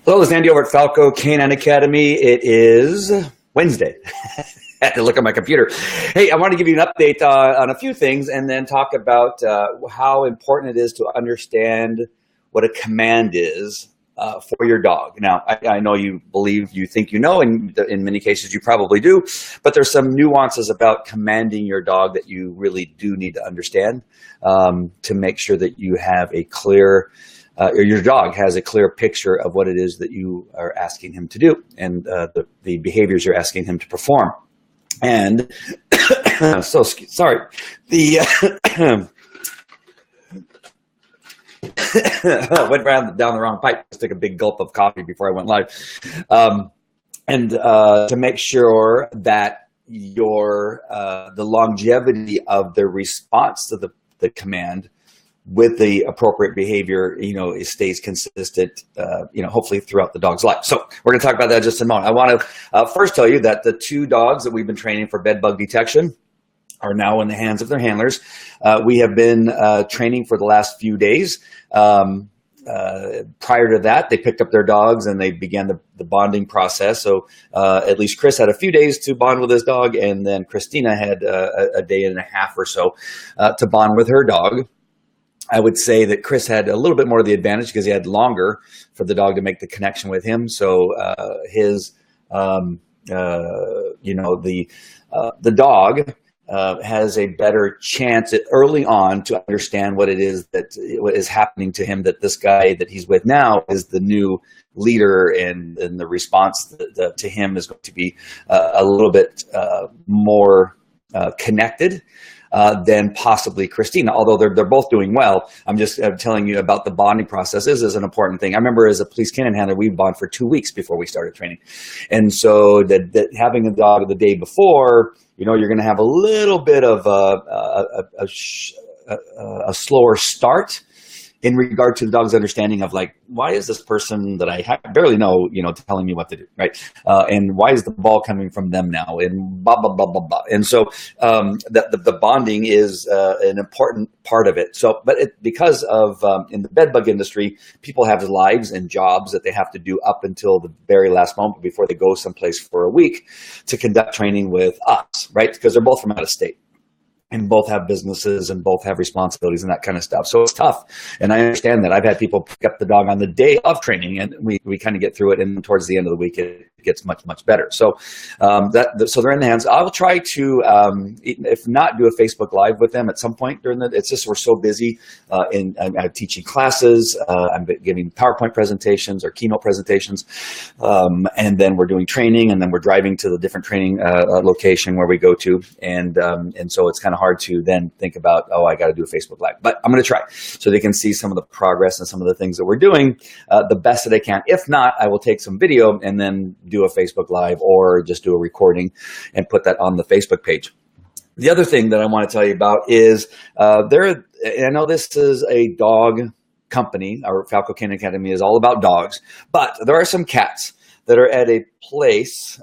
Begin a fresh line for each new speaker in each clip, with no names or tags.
Hello, this is Andy over at Falco Canine Academy. It is Wednesday. I had to look at my computer. Hey, I want to give you an update on a few things and then talk about how important it is to understand what a command is for your dog. Now, I know you think you know, and in many cases you probably do, but there's some nuances about commanding your dog that you really do need to understand to make sure that you have a clear or your dog has a clear picture of what it is that you are asking him to do and the behaviors you're asking him to perform. And so sorry, went down the wrong pipe. Just took a big gulp of coffee before I went live. To make sure that the longevity of the response to the command with the appropriate behavior, it stays consistent, hopefully throughout the dog's life. So we're going to talk about that in just a moment. I want to first tell you that the 2 dogs that we've been training for bed bug detection are now in the hands of their handlers. We have been training for the last few days. Prior to that, they picked up their dogs and they began the bonding process. So at least Chris had a few days to bond with his dog, and then Christina had a day and a half or so to bond with her dog. I would say that Chris had a little bit more of the advantage because he had longer for the dog to make the connection with him. So the dog has a better chance early on to understand what it is that what is happening to him, that this guy that he's with now is the new leader, and the response to him is going to be a little bit more connected than possibly Christina, although they're both doing well. I'm just telling you about the bonding process. This is an important thing. I remember as a police canine handler, we bond for 2 weeks before we started training. And so that having a dog the day before, you're going to have a little bit of a slower start in regard to the dog's understanding of, like, why is this person that I barely know, telling me what to do, right? And why is the ball coming from them now? And blah, blah, blah, blah, blah. And so the bonding is an important part of it. So, but because of in the bed bug industry, people have lives and jobs that they have to do up until the very last moment before they go someplace for a week to conduct training with us, right? Because they're both from out of state. And both have businesses and both have responsibilities and that kind of stuff. So it's tough. And I understand that. I've had people pick up the dog on the day of training, and we kind of get through it. And towards the end of the week, it gets much, much better. So so they're in the hands. I will try to, if not, do a Facebook Live with them at some point during it's just we're so busy. I'm teaching classes. I'm giving PowerPoint presentations or keynote presentations. And then we're doing training, and then we're driving to the different training location where we go to. And so it's kind of hard to then think about, I got to do a Facebook Live. But I'm going to try so they can see some of the progress and some of the things that we're doing the best that I can. If not, I will take some video and then do a Facebook Live or just do a recording and put that on the Facebook page. The other thing that I want to tell you about is and I know this is a dog company. Our Falco Canine Academy is all about dogs, but there are some cats that are at a place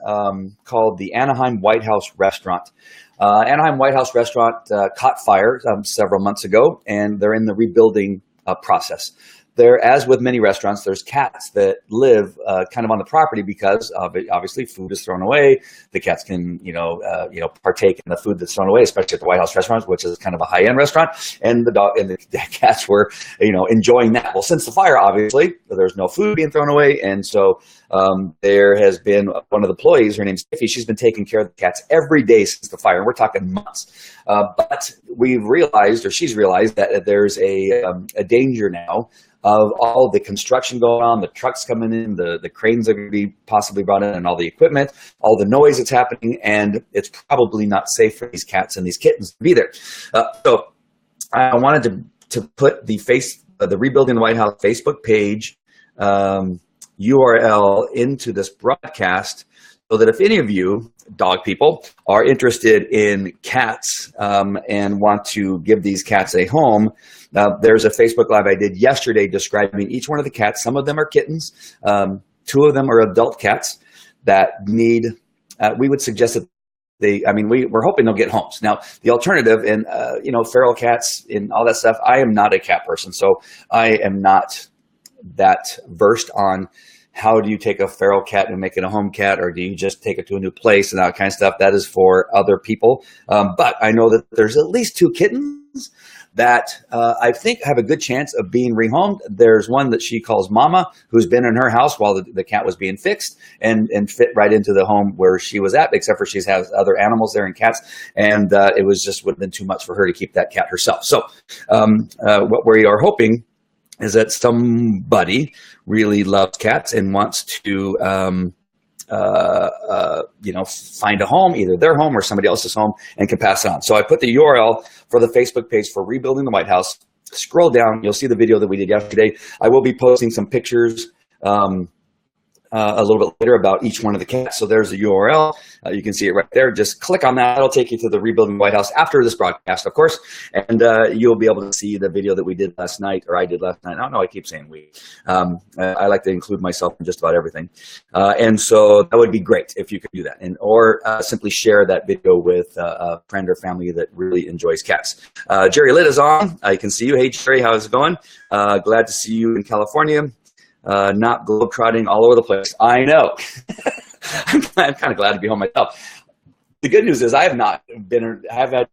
called the Anaheim White House Restaurant. Anaheim White House Restaurant caught fire several months ago, and they're in the rebuilding process. There, as with many restaurants, there's cats that live kind of on the property because obviously food is thrown away. The cats can, partake in the food that's thrown away, especially at the White House restaurant, which is kind of a high-end restaurant. And the cats were, enjoying that. Well, since the fire, obviously, there's no food being thrown away, and so there has been one of the employees. Her name's Tiffy. She's been taking care of the cats every day since the fire, and we're talking months. But she's realized that there's a danger now of all the construction going on, the trucks coming in, the cranes are going to be possibly brought in, and all the equipment, all the noise that's happening, and it's probably not safe for these cats and these kittens to be there. So I wanted to put the Rebuilding the White House Facebook page URL into this broadcast so that if any of you dog people are interested in cats and want to give these cats a home, there's a Facebook Live I did yesterday describing each one of the cats. Some of them are kittens. 2 of them are adult cats that need, we would suggest that we're hoping they'll get homes. Now, the alternative, and feral cats and all that stuff, I am not a cat person, so I am not that versed on how do you take a feral cat and make it a home cat, or do you just take it to a new place and that kind of stuff? That is for other people. But I know that there's at least 2 kittens that I think have a good chance of being rehomed. There's one that she calls Mama, who's been in her house while the cat was being fixed and fit right into the home where she was at, except for she has other animals there and cats. And it was just would have been too much for her to keep that cat herself. So what we are hoping is that somebody really loves cats and wants to find a home, either their home or somebody else's home, and can pass it on. So I put the URL for the Facebook page for Rebuilding the White House. Scroll down, you'll see the video that we did yesterday. I will be posting some pictures a little bit later about each one of the cats. So there's the URL. You can see it right there. Just click on that. It'll take you to the Rebuilding the White House after this broadcast, of course. And you'll be able to see the video that we did last night, or I did last night. I don't know. I keep saying we. I like to include myself in just about everything. And so that would be great if you could do that. Or simply share that video with a friend or family that really enjoys cats. Jerry Litt is on. I can see you. Hey, Jerry, how's it going? Glad to see you in California. Not globetrotting all over the place. I know. I'm kind of glad to be home myself. The good news is I have had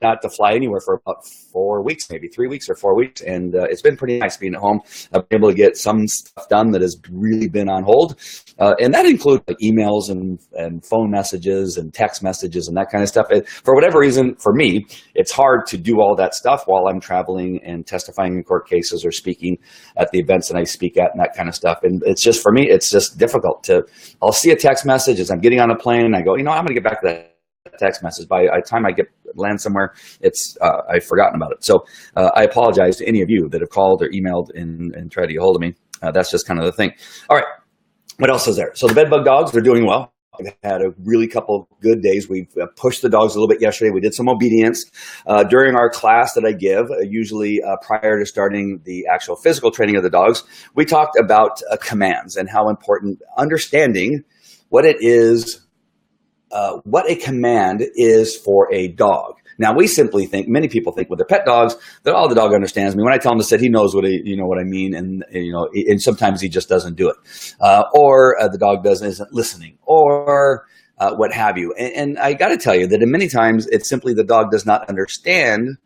not to fly anywhere for about 4 weeks, maybe 3 weeks or 4 weeks, and it's been pretty nice being at home. I've been able to get some stuff done that has really been on hold, and that includes like emails and phone messages and text messages and that kind of stuff. And for whatever reason, for me, it's hard to do all that stuff while I'm traveling and testifying in court cases or speaking at the events that I speak at and that kind of stuff. And it's just, for me, it's just difficult I'll see a text message as I'm getting on a plane, and I go, I'm going to get back to that text message. By the time I land somewhere, I've forgotten about it. So I apologize to any of you that have called or emailed and tried to get hold of me. That's just kind of the thing. All right, what else is there? So the bedbug dogs, they're doing well. I've had a really couple good days. We've pushed the dogs a little bit yesterday. We did some obedience during our class that I give, usually prior to starting the actual physical training of the dogs. We talked about commands and how important understanding what it is, what a command is for a dog. Now, we simply think, many people think with their pet dogs, that the dog understands me. When I tell him to sit, he knows what I mean, and sometimes he just doesn't do it, or the dog isn't listening, or what have you. And I got to tell you that many times it's simply the dog does not understand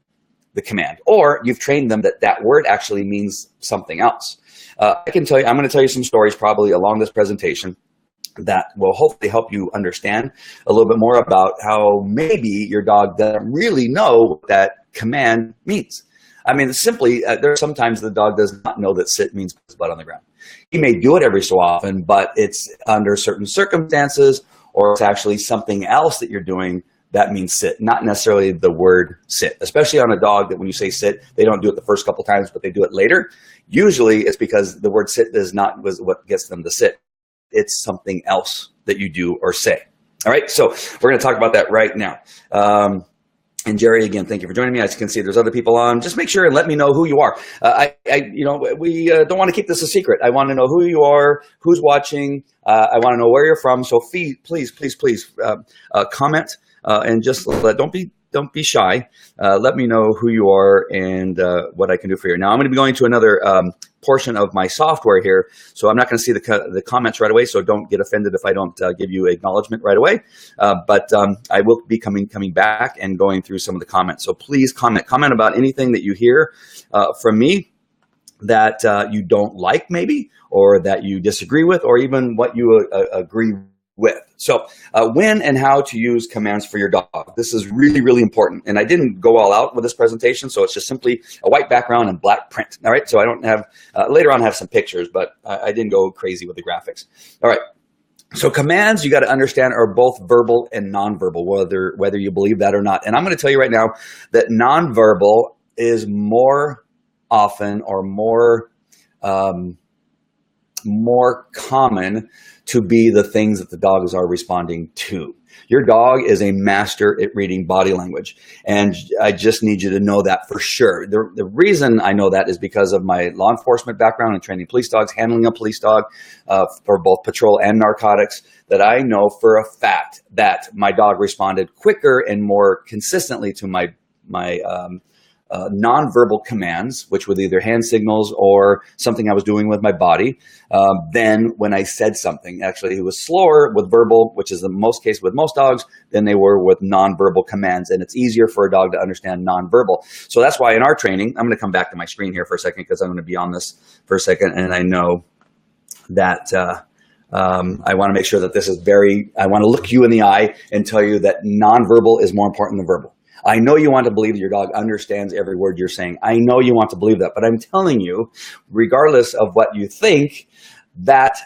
the command, or you've trained them that word actually means something else. I'm going to tell you some stories probably along this presentation that will hopefully help you understand a little bit more about how maybe your dog doesn't really know what that command means. I mean, simply, there's sometimes the dog does not know that sit means put his butt on the ground. He may do it every so often, but it's under certain circumstances, or it's actually something else that you're doing that means sit, not necessarily the word sit, especially on a dog that when you say sit, they don't do it the first couple times, but they do it later. Usually it's because the word sit was what gets them to sit. It's something else that you do or say. All right, so we're going to talk about that right now. And Jerry, again, thank you for joining me. As you can see, there's other people on. Just make sure and let me know who you are. We don't want to keep this a secret. I want to know who you are, who's watching. I want to know where you're from. So please comment and just don't be shy. Let me know who you are and what I can do for you. Now, I'm going to be going to another portion of my software here, so I'm not going to see the comments right away, so don't get offended if I don't give you acknowledgement right away. But I will be coming back and going through some of the comments. So please comment about anything that you hear from me that you don't like maybe, or that you disagree with, or even what you agree with. So when and how to use commands for your dog. This is really, really important. And I didn't go all out with this presentation, so it's just simply a white background and black print. All right, so I don't have, later on I have some pictures, but I didn't go crazy with the graphics. All right, so commands, you got to understand, are both verbal and nonverbal, whether you believe that or not. And I'm going to tell you right now that nonverbal is more often or more common to be the things that the dogs are responding to. Your dog is a master at reading body language, and I just need you to know that for sure. The reason I know that is because of my law enforcement background and training police dogs, handling a police dog for both patrol and narcotics, that I know for a fact that my dog responded quicker and more consistently to my nonverbal commands, which were either hand signals or something I was doing with my body, than when I said something. Actually, it was slower with verbal, which is the most case with most dogs, than they were with nonverbal commands. And it's easier for a dog to understand nonverbal. So that's why in our training, I'm going to come back to my screen here for a second because I'm going to be on this for a second. And I know that I want to make sure that this is I want to look you in the eye and tell you that nonverbal is more important than verbal. I know you want to believe that your dog understands every word you're saying. I know you want to believe that, but I'm telling you, regardless of what you think, that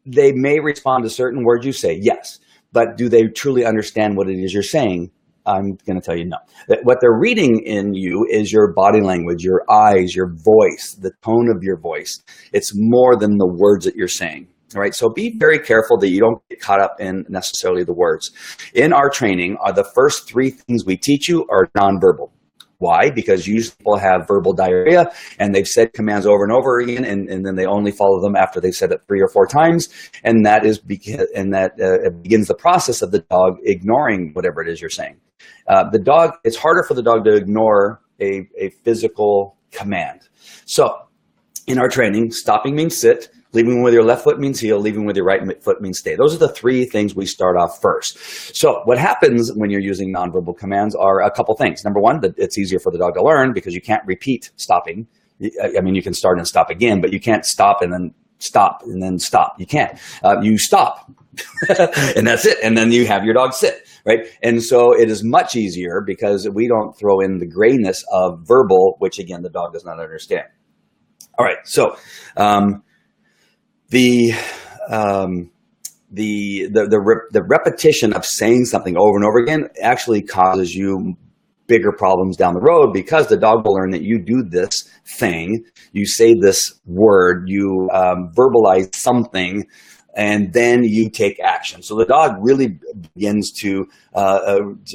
they may respond to certain words you say, yes. But do they truly understand what it is you're saying? I'm going to tell you no. What they're reading in you is your body language, your eyes, your voice, the tone of your voice. It's more than the words that you're saying. All right, so be very careful that you don't get caught up in necessarily the words. In our training, the first 3 things we teach you are nonverbal. Why? Because usually people have verbal diarrhea and they've said commands over and over again, and then they only follow them after they've said it 3 or 4 times, and that it begins the process of the dog ignoring whatever it is you're saying. It's harder for the dog to ignore a physical command. So in our training, stopping means sit. Leaving with your left foot means heel. Leaving with your right foot means stay. Those are the 3 things we start off first. So what happens when you're using nonverbal commands are a couple things. Number one, that it's easier for the dog to learn because you can't repeat stopping. I mean, you can start and stop again, but you can't stop and then stop. You can't. You stop, and that's it. And then you have your dog sit, right? And so it is much easier because we don't throw in the grayness of verbal, which again, the dog does not understand. All right, so the repetition of saying something over and over again actually causes you bigger problems down the road because the dog will learn that you do this thing, you say this word, you verbalize something, and then you take action. So the dog really begins to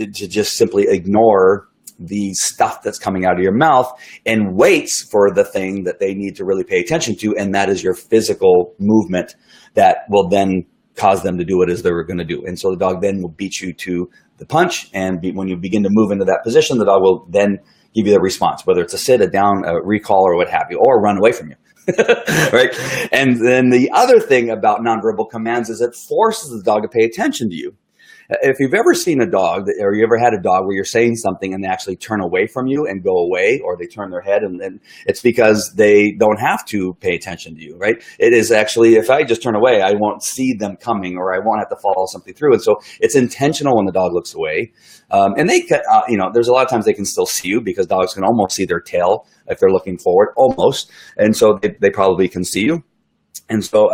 just simply ignore the stuff that's coming out of your mouth and waits for the thing that they need to really pay attention to, and that is your physical movement that will then cause them to do what it is they're going to do. And so the dog then will beat you to the punch, and when you begin to move into that position, the dog will then give you the response, whether it's a sit, a down, a recall, or what have you, or run away from you. Right? And then the other thing about nonverbal commands is it forces the dog to pay attention to you. If you've ever seen a dog, or you ever had a dog where you're saying something and they actually turn away from you and go away, or they turn their head, and it's because they don't have to pay attention to you, right? It is actually, if I just turn away, I won't see them coming, or I won't have to follow something through. And so it's intentional when the dog looks away. And they can, there's a lot of times they can still see you because dogs can almost see their tail if they're looking forward, almost. And so they probably can see you. And so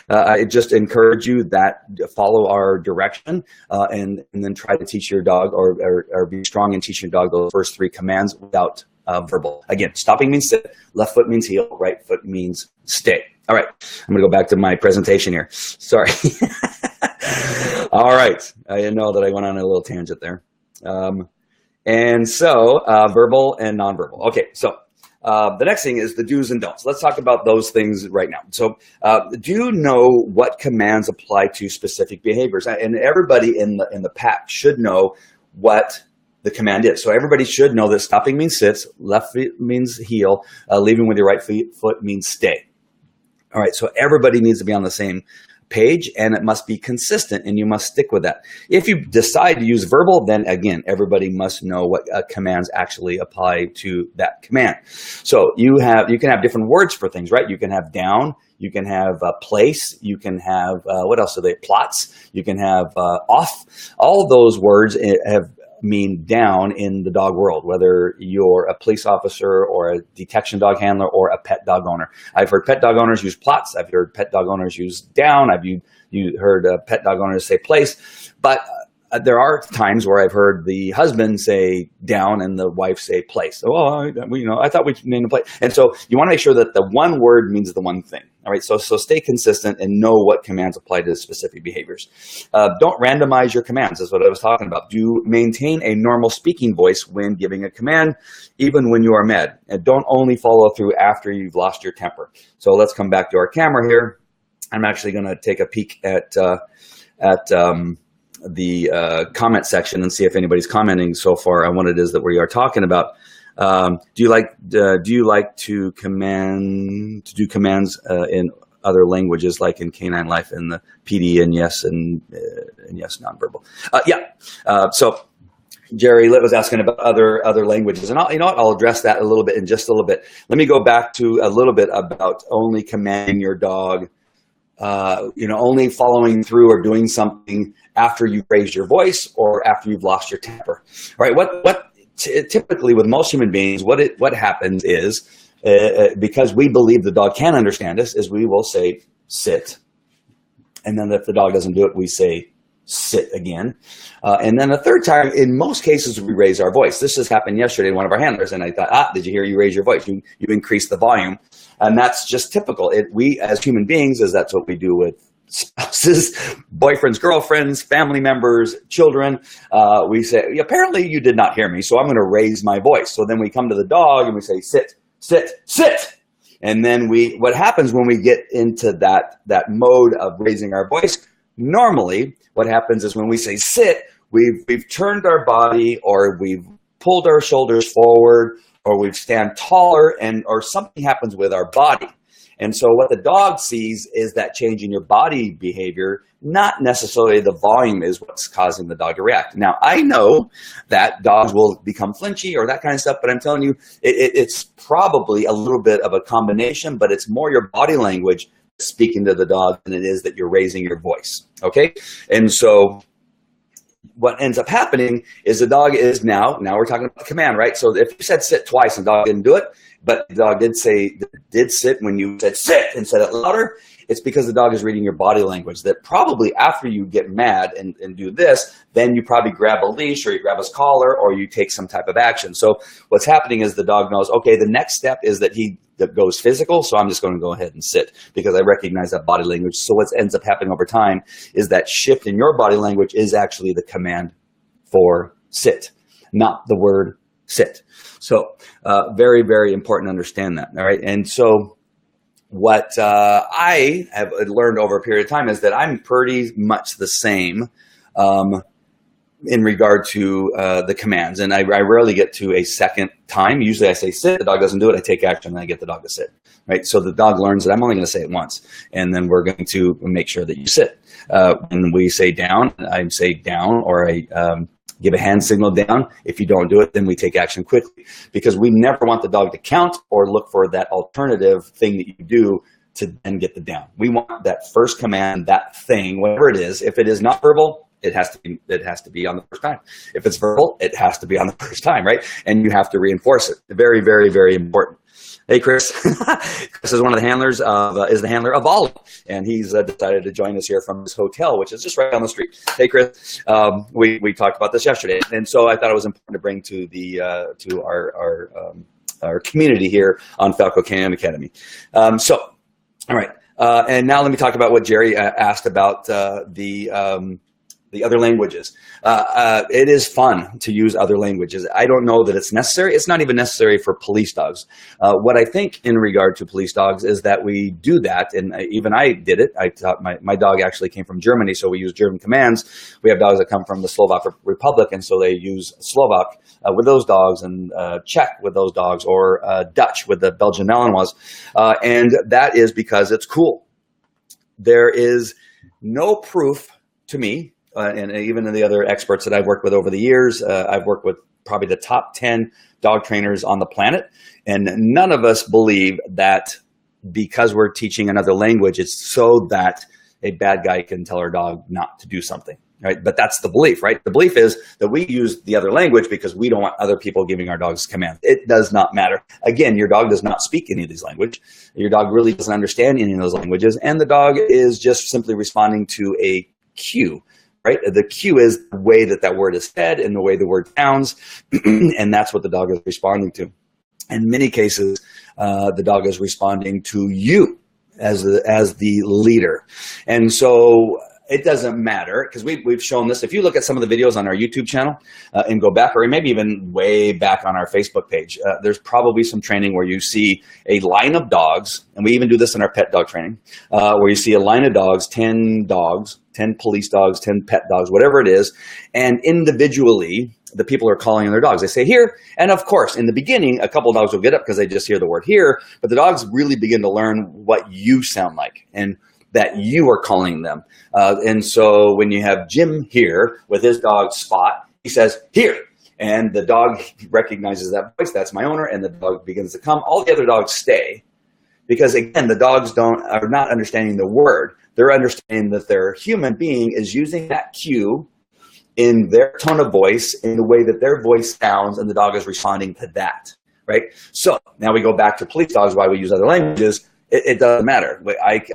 I just encourage you that follow our direction and then try to teach your dog or be strong in teaching your dog those first 3 commands without verbal. Again, stopping means sit, left foot means heel, right foot means stay. All right, I'm going to go back to my presentation here. Sorry. All right, I know that I went on a little tangent there. And so verbal and nonverbal. Okay, so the next thing is the do's and don'ts. Let's talk about those things right now. So do you know what commands apply to specific behaviors? And everybody in the pack should know what the command is. So everybody should know that stopping means sits, left foot means heel, leaving with your right foot means stay. All right, so everybody needs to be on the same page, and it must be consistent, and you must stick with that. If you decide to use verbal, then again, everybody must know what commands actually apply to that command. So you can have different words for things, right? You can have down, you can have place, you can have what else are they? Plots. You can have off. All of those words mean down in the dog world, whether you're a police officer or a detection dog handler or a pet dog owner. I've heard pet dog owners use plots. I've heard pet dog owners use down. I've heard pet dog owners say place. But there are times where I've heard the husband say down and the wife say place. Oh, I thought we named a place. And so you want to make sure that the one word means the one thing. All right, so stay consistent and know what commands apply to specific behaviors. Don't randomize your commands. That's what I was talking about. Do maintain a normal speaking voice when giving a command, even when you are mad. And don't only follow through after you've lost your temper. So let's come back to our camera here. I'm actually going to take a peek at the comment section and see if anybody's commenting so far on what it is that we are talking about. Do you like to do commands in other languages, like in Canine Life and the PD and yes and yes nonverbal? So Jerry was asking about other languages, and I'll address that a little bit in just a little bit. Let me go back to a little bit about only commanding your dog, only following through or doing something after you've raised your voice or after you've lost your temper. All right, typically with most human beings, what happens is, because we believe the dog can understand us, is we will say sit, and then if the dog doesn't do it, we say sit again, and then a third time. In most cases, we raise our voice. This just happened yesterday. One of our handlers and I thought, did you hear you raise your voice? You increase the volume, and that's just typical. We as human beings, that's what we do with spouses, boyfriends, girlfriends, family members, children. We say, apparently you did not hear me, so I'm going to raise my voice. So then we come to the dog and we say sit, sit, sit. And then what happens when we get into that mode of raising our voice, normally what happens is when we say sit, we've turned our body, or we've pulled our shoulders forward, or we've stand taller, or something happens with our body. And so what the dog sees is that change in your body behavior, not necessarily the volume is what's causing the dog to react. Now, I know that dogs will become flinchy or that kind of stuff, but I'm telling you, it's probably a little bit of a combination, but it's more your body language speaking to the dog than it is that you're raising your voice, okay? And so what ends up happening is the dog is now we're talking about the command, right? So if you said sit twice and the dog didn't do it, but the dog did sit when you said sit and said it louder, it's because the dog is reading your body language. That probably after you get mad and do this, then you probably grab a leash or you grab his collar or you take some type of action. So what's happening is the dog knows, okay, the next step is that that goes physical, so I'm just going to go ahead and sit because I recognize that body language. So what ends up happening over time is that shift in your body language is actually the command for sit, not the word sit. So very, very important to understand that, all right? And so what I have learned over a period of time is that I'm pretty much the same in regard to the commands. And I rarely get to a second time. Usually I say sit, the dog doesn't do it, I take action, and I get the dog to sit, right? So the dog learns that I'm only going to say it once, and then we're going to make sure that you sit. When we say down, I say down, or I give a hand signal down. If you don't do it, then we take action quickly, because we never want the dog to count or look for that alternative thing that you do to then get the down. We want that first command, that thing, whatever it is. If it is not verbal, it has to be on the first time. If it's verbal, it has to be on the first time, right? And you have to reinforce it. Very, very, very important. Hey, Chris. Chris is one of the handlers is the handler of Olive, and he's decided to join us here from his hotel, which is just right down the street. Hey, Chris. We talked about this yesterday, and so I thought it was important to bring to our community here on Falco Canine Academy. All right, and now let me talk about what Jerry asked about the other languages. It is fun to use other languages. I don't know that it's necessary. It's not even necessary for police dogs. What I think in regard to police dogs is that we do that, and even I did it. I taught my dog actually came from Germany, so we use German commands. We have dogs that come from the Slovak Republic, and so they use Slovak with those dogs, and Czech with those dogs, or Dutch with the Belgian Malinois, and that is because it's cool. There is no proof to me, and even in the other experts that I've worked with over the years, I've worked with probably the top 10 dog trainers on the planet, and none of us believe that because we're teaching another language, it's so that a bad guy can tell our dog not to do something, right? But that's the belief, right? The belief is that we use the other language because we don't want other people giving our dogs commands. It does not matter. Again, your dog does not speak any of these languages. Your dog really doesn't understand any of those languages, and the dog is just simply responding to a cue. Right? The cue is the way that word is said and the way the word sounds, and that's what the dog is responding to. In many cases, the dog is responding to you as the leader. And so it doesn't matter, because we've shown this. If you look at some of the videos on our YouTube channel and go back, or maybe even way back on our Facebook page, there's probably some training where you see a line of dogs, and we even do this in our pet dog training, where you see a line of dogs, 10 police dogs, 10 pet dogs, whatever it is, and individually the people are calling on their dogs. They say here, and of course, in the beginning, a couple of dogs will get up because they just hear the word here, but the dogs really begin to learn what you sound like and that you are calling them. And so when you have Jim here with his dog Spot, he says here, and the dog recognizes that voice. That's my owner, and the dog begins to come. All the other dogs stay because, again, the dogs are not understanding the word. They're understanding that their human being is using that cue in their tone of voice, in the way that their voice sounds, and the dog is responding to that, right? So now we go back to police dogs, why we use other languages. It doesn't matter.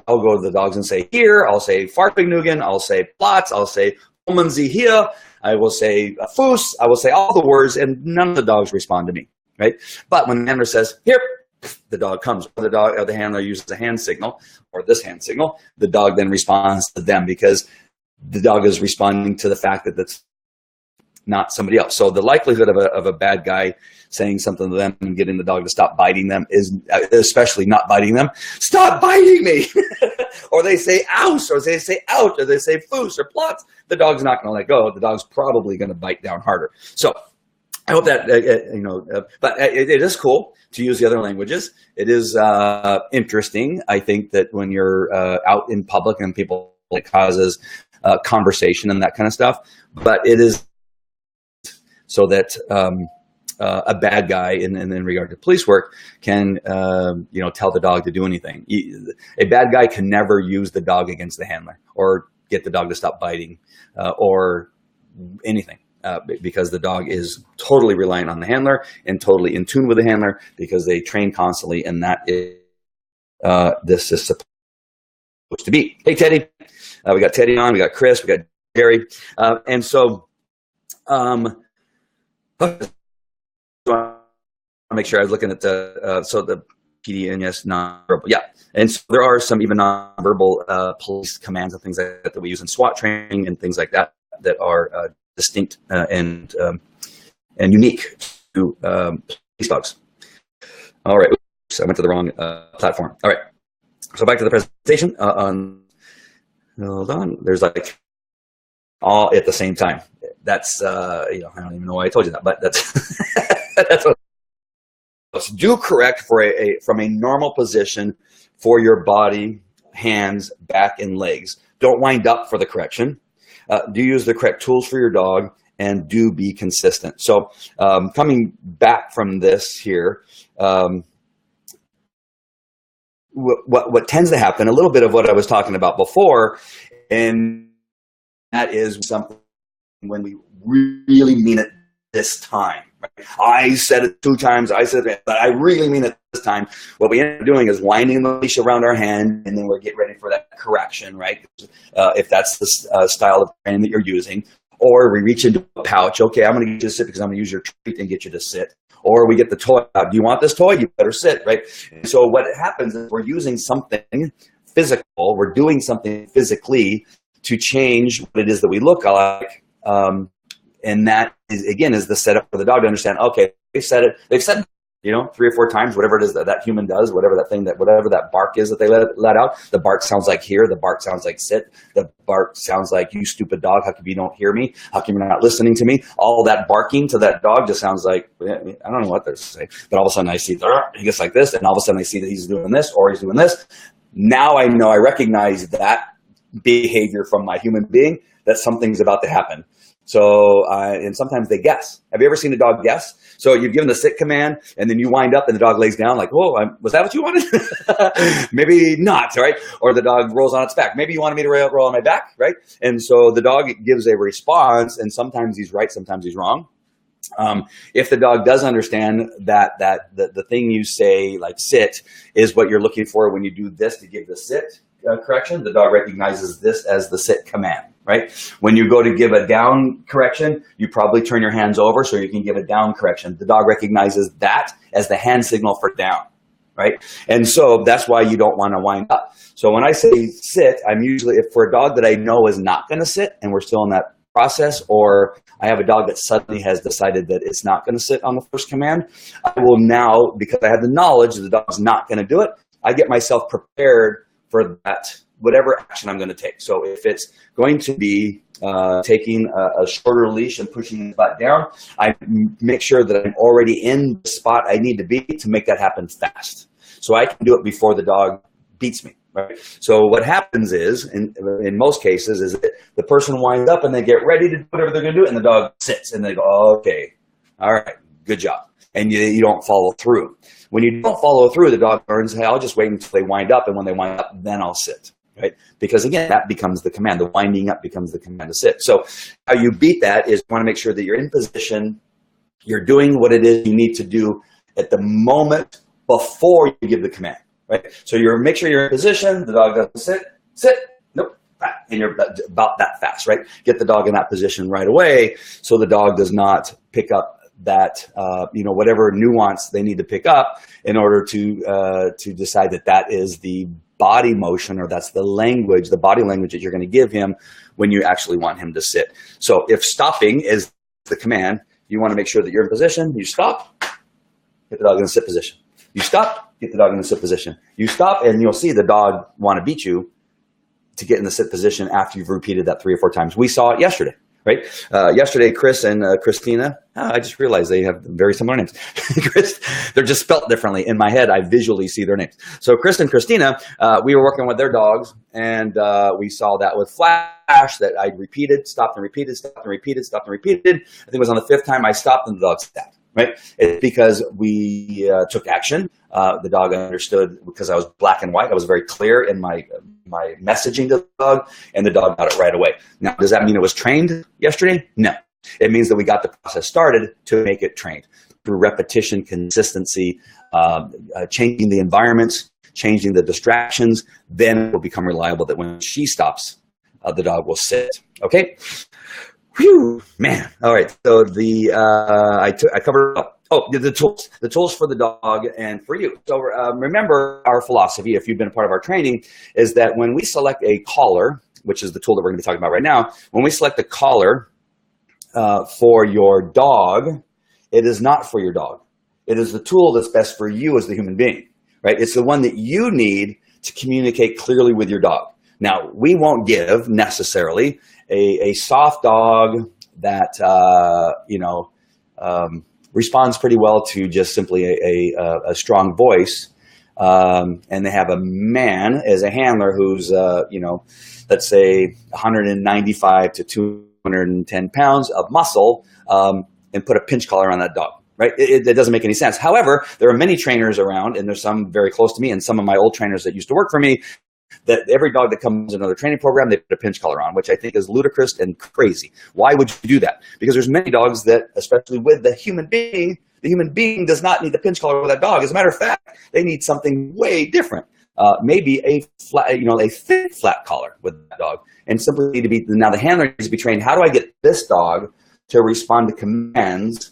I'll go to the dogs and say here, I'll say Farpignugan, I'll say Platz, I'll say Omenzi here, I will say Foos, I will say all the words, and none of the dogs respond to me, right? But when the handler says here, the dog comes. Or the handler uses a hand signal, or this hand signal, the dog then responds to them because the dog is responding to the fact that that's not somebody else. So the likelihood of a bad guy saying something to them and getting the dog to stop biting them is, especially not biting them, stop biting me. Or they say ouse, or they say out, or they say foos or plots. The dog's not going to let go. The dog's probably going to bite down harder. So I hope that, but it is cool to use the other languages. It is interesting. I think that when you're out in public and people, it causes conversation and that kind of stuff, but it is so that a bad guy in regard to police work can tell the dog to do anything. A bad guy can never use the dog against the handler or get the dog to stop biting or anything. Because the dog is totally reliant on the handler and totally in tune with the handler because they train constantly, and that is this is supposed to be. Hey, Teddy. We got Teddy on. We got Chris. We got Jerry. And so I want to make sure I was looking at the PDNS nonverbal. Yeah. And so there are some even nonverbal police commands and things like that we use in SWAT training and things like that that are distinct and unique to police dogs. All right. Oops, I went to the wrong platform. All right. So back to the presentation. Hold on. There's like all at the same time. That's I don't even know why I told you that, but that's that's what. Do correct from a normal position for your body, hands, back, and legs. Don't wind up for the correction. Do use the correct tools for your dog, and do be consistent. So coming back from this here, what tends to happen, a little bit of what I was talking about before, and that is something when we really mean it this time. Right? I said it 2 times, I said it, but I really mean it this time. What we end up doing is winding the leash around our hand, and then we're getting ready for that correction, right? If that's the style of training that you're using. Or we reach into a pouch. Okay, I'm going to get you to sit because I'm going to use your treat and get you to sit. Or we get the toy out. Do you want this toy? You better sit, right? And so what happens is we're using something physical. We're doing something physically to change what it is that we look like. And that is, again, is the setup for the dog to understand, okay, they've said it, 3 or 4 times, whatever it is that human does, whatever that bark is that they let out. The bark sounds like here. The bark sounds like sit. The bark sounds like, you stupid dog, how come you don't hear me? How come you're not listening to me? All that barking to that dog just sounds like, I don't know what they're saying. But all of a sudden I see, he gets like this, and all of a sudden I see that he's doing this or he's doing this. Now I know, I recognize that behavior from my human being, that something's about to happen. So, and sometimes they guess. Have you ever seen a dog guess? So you've given the sit command, and then you wind up and the dog lays down like, whoa, was that what you wanted? Maybe not, right? Or the dog rolls on its back. Maybe you wanted me to roll on my back, right? And so the dog gives a response, and sometimes he's right, sometimes he's wrong. If the dog does understand that the thing you say, like sit, is what you're looking for when you do this to give the sit correction, the dog recognizes this as the sit command. Right? When you go to give a down correction, you probably turn your hands over so you can give a down correction. The dog recognizes that as the hand signal for down, right? And so that's why you don't want to wind up. So when I say sit, I'm usually, if for a dog that I know is not going to sit and we're still in that process, or I have a dog that suddenly has decided that it's not going to sit on the first command, I will now, because I have the knowledge that the dog's not going to do it, I get myself prepared for that whatever action I'm going to take. So if it's going to be taking a shorter leash and pushing the butt down, I make sure that I'm already in the spot I need to be to make that happen fast. So I can do it before the dog beats me. Right. So what happens is, in most cases, is that the person winds up and they get ready to do whatever they're going to do, and the dog sits and they go, okay, all right, good job. And you don't follow through. When you don't follow through, the dog learns, hey, I'll just wait until they wind up, and when they wind up, then I'll sit. Right? Because again, that becomes the command. The winding up becomes the command to sit. So how you beat that is you want to make sure that you're in position, you're doing what it is you need to do at the moment before you give the command. Right? So make sure you're in position, the dog doesn't sit, nope, and you're about that fast, right? Get the dog in that position right away so the dog does not pick up that, whatever nuance they need to pick up in order to decide that is the body motion, or that's the language, the body language that you're going to give him when you actually want him to sit. So if stopping is the command, you want to make sure that you're in position, you stop, get the dog in the sit position. You stop, get the dog in the sit position. You stop, and you'll see the dog want to beat you to get in the sit position after you've repeated that 3 or 4 times. We saw it yesterday, right? Yesterday, Chris and Christina, I just realized they have very similar names. Chris, they're just spelt differently. In my head, I visually see their names. So Chris and Christina, we were working with their dogs, and we saw that with Flash, that I repeated, stopped and repeated, stopped and repeated, stopped and repeated. I think it was on the 5th time I stopped, and the dog sat. Right? It's because we took action. The dog understood because I was black and white. I was very clear in my messaging to the dog, and the dog got it right away. Now, does that mean it was trained yesterday? No. It means that we got the process started to make it trained through repetition, consistency, changing the environments, changing the distractions. Then it will become reliable that when she stops, the dog will sit. Okay? Whew, man. All right. So I covered up. Oh, the tools for the dog and for you. So remember our philosophy, if you've been a part of our training, is that when we select a collar, which is the tool that we're going to be talking about right now, when we select a collar for your dog, it is not for your dog. It is the tool that's best for you as the human being, right? It's the one that you need to communicate clearly with your dog. Now, we won't give necessarily a soft dog that responds pretty well to just simply a strong voice, and they have a man as a handler who's let's say 195 to 210 pounds of muscle, and put a pinch collar on that dog. Right? It doesn't make any sense. However, there are many trainers around, and there's some very close to me, and some of my old trainers that used to work for me, that every dog that comes in another training program, they put a pinch collar on, which I think is ludicrous and crazy. Why would you do that? Because there's many dogs that, especially with the human being does not need the pinch collar with that dog. As a matter of fact, they need something way different. Maybe a flat, a thick flat collar with that dog, and simply need to be, now the handler needs to be trained. How do I get this dog to respond to commands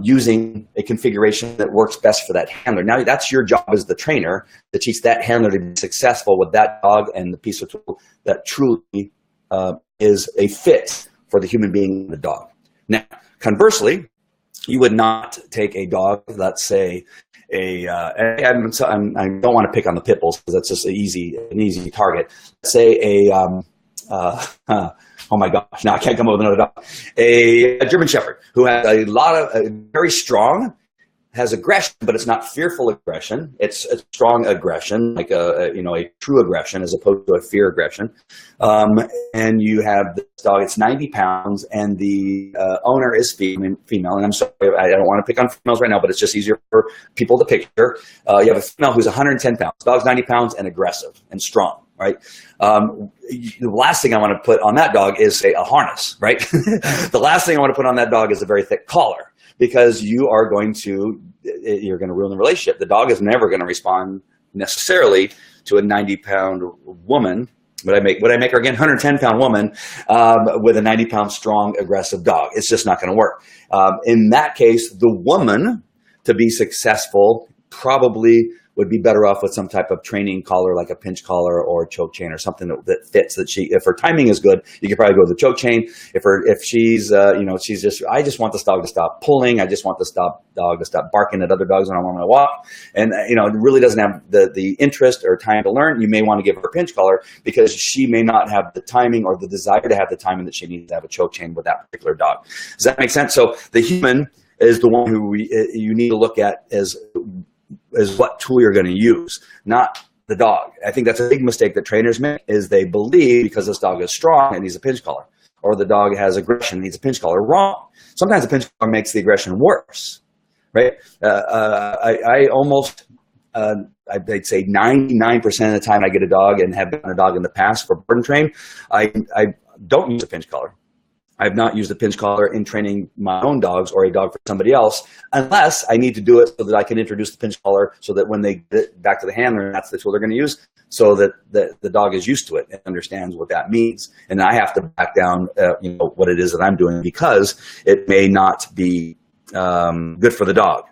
using a configuration that works best for that handler? Now that's your job as the trainer, to teach that handler to be successful with that dog and the piece of tool that truly is a fit for the human being and the dog. Now, conversely, you would not take a dog, let's say I don't want to pick on the pit bulls because that's just an easy target. Let's say oh my gosh, now I can't come up with another dog. A German Shepherd who has very strong, has aggression, but it's not fearful aggression. It's a strong aggression, like a true aggression as opposed to a fear aggression. And you have this dog, it's 90 pounds, and the owner is female. And I'm sorry, I don't want to pick on females right now, but it's just easier for people to picture. You have a female who's 110 pounds. The dog's 90 pounds and aggressive and strong. Right. The last thing I want to put on that dog is, say, a harness. Right. The last thing I want to put on that dog is a very thick collar, because you're going to ruin the relationship. The dog is never going to respond necessarily to a 90-pound woman. Would I make her again? 110-pound woman with a 90-pound strong, aggressive dog. It's just not going to work. In that case, the woman, to be successful, probably would be better off with some type of training collar, like a pinch collar or a choke chain or something that fits. That if her timing is good, you could probably go with the choke chain. If she's she's just, I just want this dog to stop pulling. I just want this dog to stop barking at other dogs when I'm on my walk, and it really doesn't have the interest or time to learn. You may want to give her a pinch collar because she may not have the timing or the desire to have the timing that she needs to have a choke chain with that particular dog. Does that make sense? So the human is the one who you need to look at as what tool you're going to use, not the dog. I think that's a big mistake that trainers make, is they believe because this dog is strong, it needs a pinch collar, or the dog has aggression, needs a pinch collar. Wrong. Sometimes a pinch collar makes the aggression worse, right? I almost, I'd say 99% of the time I get a dog and have gotten a dog in the past for burden train, I don't use a pinch collar. I've not used a pinch collar in training my own dogs or a dog for somebody else, unless I need to do it so that I can introduce the pinch collar so that when they get back to the handler, that's the tool they're going to use, so that the dog is used to it and understands what that means. And I have to back down what it is that I'm doing, because it may not be good for the dog.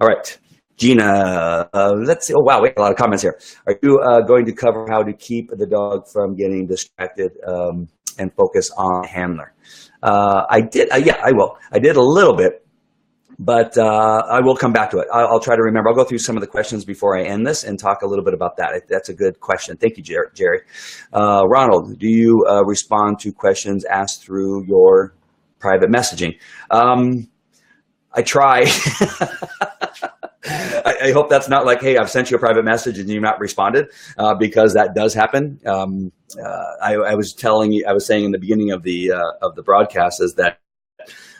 All right. Gina, let's see. Oh, wow. We have a lot of comments here. Are you going to cover how to keep the dog from getting distracted and focus on the handler? I did. Yeah, I will. I did a little bit, but I will come back to it. I'll try to remember. I'll go through some of the questions before I end this and talk a little bit about that. That's a good question. Thank you, Jerry. Ronald, do you respond to questions asked through your private messaging? I try. I hope that's not like, hey, I've sent you a private message and you've not responded, because that does happen. I was saying in the beginning of the broadcast is that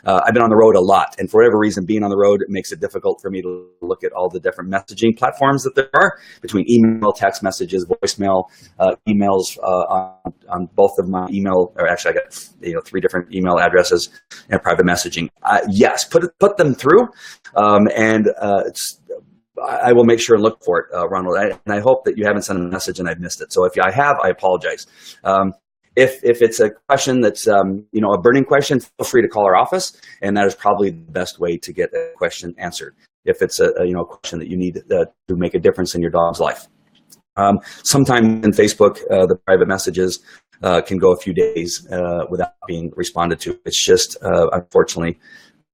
I've been on the road a lot, and for whatever reason, being on the road makes it difficult for me to look at all the different messaging platforms that there are, between email, text messages, voicemail, emails on both of my email, or actually I got 3 different email addresses, and private messaging. Yes, put them through, and I will make sure and look for it, Ronald. And I hope that you haven't sent a message and I've missed it. So if I have, I apologize. If it's a question that's a burning question, feel free to call our office, and that is probably the best way to get a question answered. If it's a question that you need to make a difference in your dog's life. Sometimes in Facebook, the private messages can go a few days without being responded to. It's just unfortunately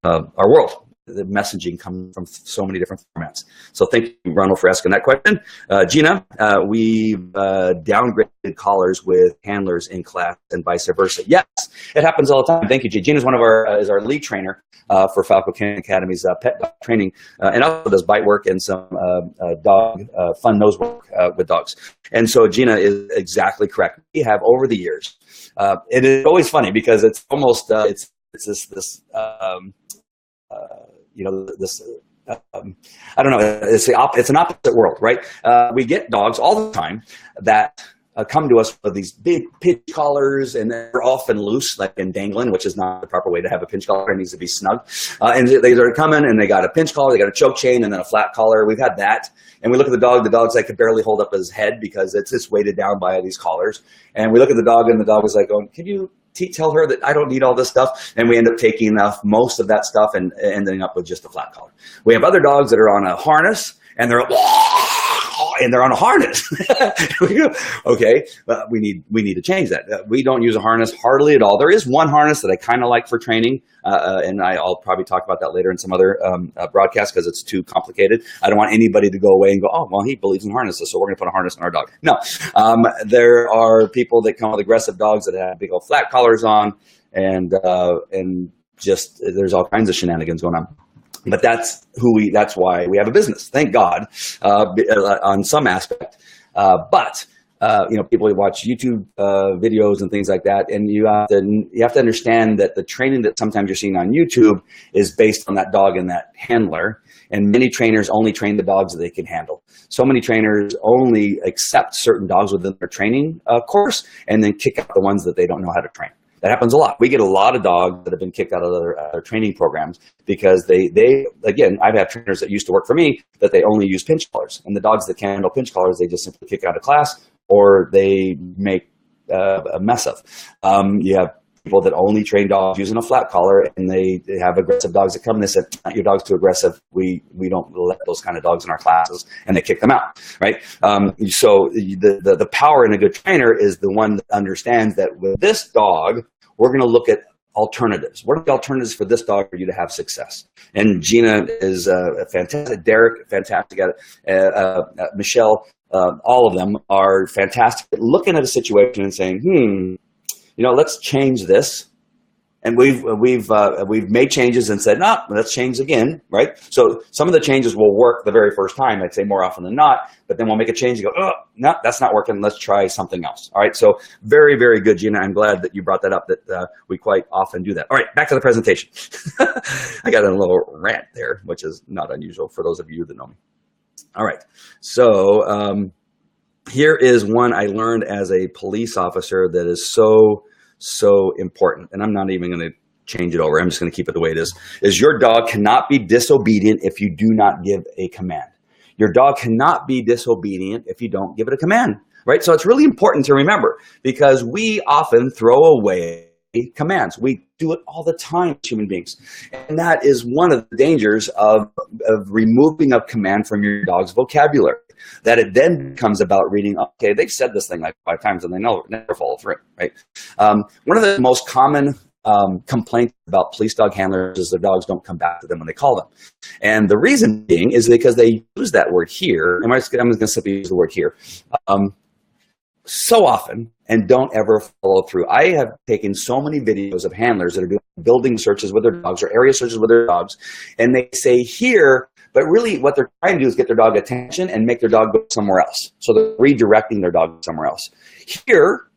our world. The messaging comes from so many different formats. So thank you, Ronald, for asking that question. Gina, we've downgraded collars with handlers in class and vice versa. Yes, it happens all the time. Thank you, Gina. Gina's one of is our lead trainer for Falco Canine Academy's pet dog training, and also does bite work and some dog fun nose work with dogs. And so Gina is exactly correct. We have over the years, it is always funny because it's almost it's this. I don't know. It's an opposite world, right? We get dogs all the time that come to us with these big pinch collars, and they're often loose, like in dangling, which is not the proper way to have a pinch collar. It needs to be snug. And they're coming, and they got a pinch collar, they got a choke chain, and then a flat collar. We've had that. And we look at the dog's like could barely hold up his head because it's just weighted down by these collars. And we look at the dog, and the dog was like going, "Can you tell her that I don't need all this stuff?" And we end up taking most of that stuff and ending up with just a flat collar. We have other dogs that are on a harness, and they're on a harness. Okay, we need to change that. We don't use a harness hardly at all. There is one harness that I kind of like for training, and I'll probably talk about that later in some other broadcast because it's too complicated. I don't want anybody to go away and go, "Oh, well, he believes in harnesses, so we're going to put a harness on our dog." No, there are people that come with aggressive dogs that have big old flat collars on, and just there's all kinds of shenanigans going on. But that's why we have a business. Thank God, on some aspect. But people watch YouTube videos and things like that, and you have to understand that the training that sometimes you're seeing on YouTube is based on that dog and that handler. And many trainers only train the dogs that they can handle. So many trainers only accept certain dogs within their training course, and then kick out the ones that they don't know how to train. That happens a lot. We get a lot of dogs that have been kicked out of other training programs because they again, I've had trainers that used to work for me that they only use pinch collars, and the dogs that can't handle pinch collars, they just simply kick out of class or they make a mess of. You have people that only train dogs using a flat collar, and they have aggressive dogs that come and they said, your dog's too aggressive. We don't let those kind of dogs in our classes, and they kick them out, right? So the power in a good trainer is the one that understands that with this dog, we're going to look at alternatives. What are the alternatives for this dog for you to have success? And Gina is fantastic. Derek, fantastic. Michelle, all of them are fantastic at looking at a situation and saying, let's change this. And we've made changes and said, no, let's change again, right? So some of the changes will work the very first time, I'd say more often than not, but then we'll make a change and go, oh, no, that's not working. Let's try something else. All right. So very, very good, Gina. I'm glad that you brought that up, that we quite often do that. All right. Back to the presentation. I got a little rant there, which is not unusual for those of you that know me. All right. So here is one I learned as a police officer that is so important, and I'm not even going to change it over. I'm just going to keep it the way it is your dog cannot be disobedient if you do not give a command. Your dog cannot be disobedient if you don't give it a command, right? So it's really important to remember, because we often throw away commands. We do it all the time as human beings. And that is one of the dangers of removing a command from your dog's vocabulary. That it then becomes about reading, okay, they've said this thing like 5 times and they never follow through, right? One of the most common complaints about police dog handlers is their dogs don't come back to them when they call them. And the reason being is because they use that word here, and I'm just going to simply use the word here, so often, and don't ever follow through. I have taken so many videos of handlers that are doing building searches with their dogs or area searches with their dogs, and they say here, but really what they're trying to do is get their dog attention and make their dog go somewhere else. So they're redirecting their dog somewhere else. Here,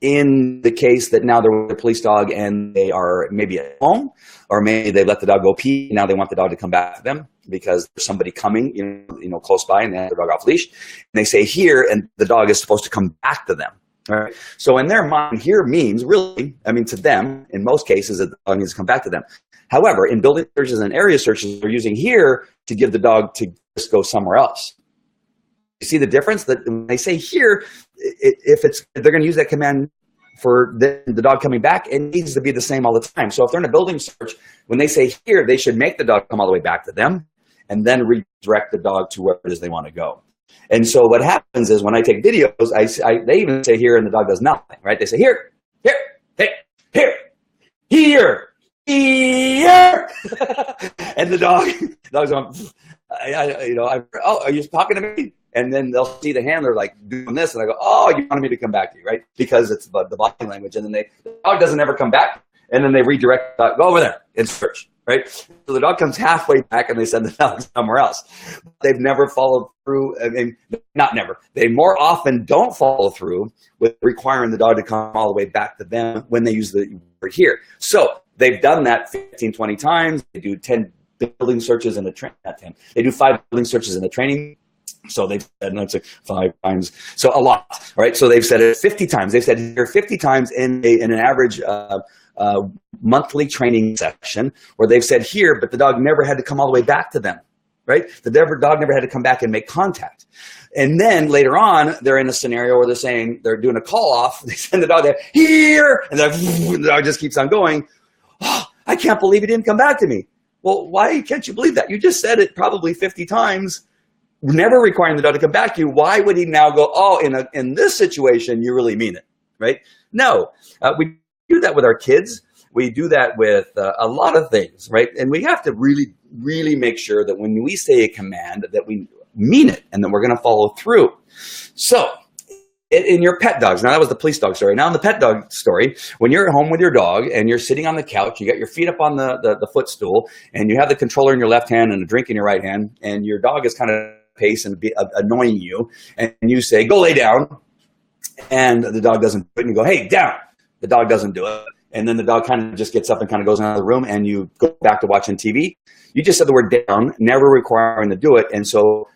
in the case that now they're with a police dog and they are maybe at home, or maybe they let the dog go pee, now they want the dog to come back to them because there's somebody coming, close by, and they have their dog off leash. And they say here, and the dog is supposed to come back to them. All right. So in their mind, here means really, to them, in most cases, that the dog needs to come back to them. However, in building searches and area searches, they're using here to give the dog to just go somewhere else. You see the difference? That when they say here, if they're going to use that command for the dog coming back, it needs to be the same all the time. So if they're in a building search, when they say here, they should make the dog come all the way back to them and then redirect the dog to where it is they want to go. And so what happens is when I take videos, they even say here and the dog does nothing, right? They say here, here, hey, here, here. And the dog's going, are you talking to me? And then they'll see the handler like doing this, and I go, oh, you wanted me to come back to you, right? Because it's the body language. And then the dog doesn't ever come back, and then they redirect the dog, go over there and search, right? So the dog comes halfway back, and they send the dog somewhere else. They've never followed through. Not never. They more often don't follow through with requiring the dog to come all the way back to them when they use the word here. So they've done that 15, 20 times. They do 10 building searches in the training. Not 10. They do 5 building searches in the training. So they've said, let's say 5 times. So a lot, right? So they've said it 50 times. They've said here 50 times in an average monthly training session, where they've said here, but the dog never had to come all the way back to them, right? The dog never had to come back and make contact. And then later on, they're in a scenario where they're doing a call off. They send the dog there, here, and the dog just keeps on going. Oh, I can't believe he didn't come back to me. Well, why can't you believe that? You just said it probably 50 times, never requiring the dog to come back to you. Why would he now go, oh, in this situation, you really mean it, right? No, we do that with our kids. We do that with a lot of things, right? And we have to really, really make sure that when we say a command that we mean it and that we're going to follow through. So in your pet dogs, now that was the police dog story. Now in the pet dog story, when you're at home with your dog and you're sitting on the couch, you got your feet up on the footstool, and you have the controller in your left hand and a drink in your right hand, and your dog is kind of pace and annoying you, and you say, go lay down, and the dog doesn't do it, and you go, hey, down. The dog doesn't do it. And then the dog kind of just gets up and kind of goes out of the room, and you go back to watching TV. You just said the word down, never requiring to do it. And so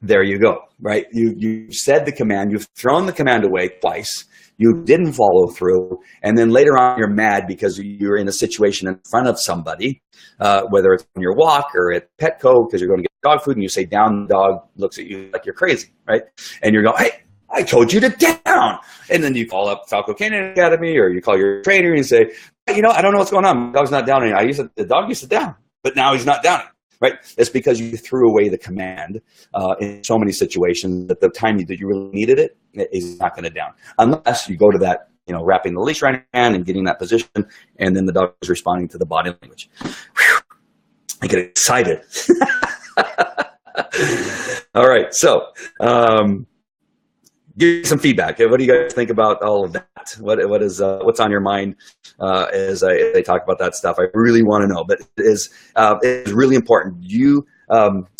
there you go, right? You said the command, you've thrown the command away twice. You didn't follow through. And then later on, you're mad because you're in a situation in front of somebody, whether it's on your walk or at Petco because you're going to get dog food, and you say down, the dog looks at you like you're crazy, right? And you're going, hey, I told you to down. And then you call up Falco Canine Academy, or you call your trainer and say, I don't know what's going on. My dog's not downing. The dog used to down, but now he's not downing. Right? It's because you threw away the command in so many situations that the time that you really needed it is not going to down. Unless you go to that, wrapping the leash around your hand and getting that position, and then the dog is responding to the body language. Whew. I get excited. All right. So, give me some feedback. What do you guys think about all of that? What's on your mind as I talk about that stuff? I really want to know, but it is really important. You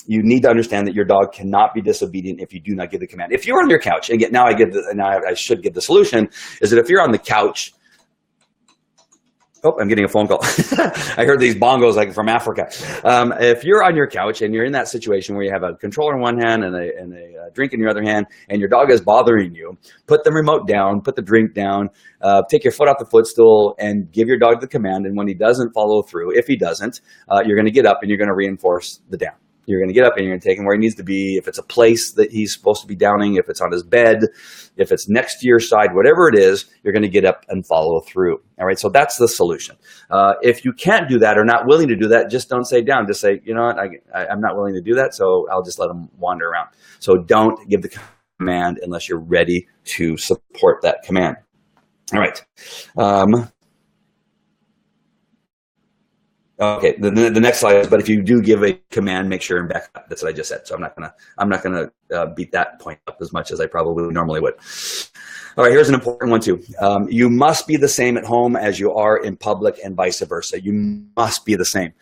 need to understand that your dog cannot be disobedient if you do not give the command. If you're on your couch, again, I should give the solution, is that if you're on the couch. Oh, I'm getting a phone call. I heard these bongos like from Africa. If you're on your couch and you're in that situation where you have a controller in one hand and a drink in your other hand, and your dog is bothering you, put the remote down, put the drink down, take your foot off the footstool, and give your dog the command. And when he doesn't follow through, if he doesn't, you're going to get up and you're going to reinforce the down. You're going to get up and you're going to take him where he needs to be. If it's a place that he's supposed to be downing, if it's on his bed, if it's next to your side, whatever it is, you're going to get up and follow through. All right. So that's the solution. If you can't do that or not willing to do that, just don't say down. Just say, you know what, I'm not willing to do that. So I'll just let him wander around. So don't give the command unless you're ready to support that command. All right. Okay, the next slide is, but if you do give a command, make sure and back up. That's what I just said. So I'm not gonna beat that point up as much as I probably normally would. All right, here's an important one too. You must be the same at home as you are in public, and vice versa. You must be the same.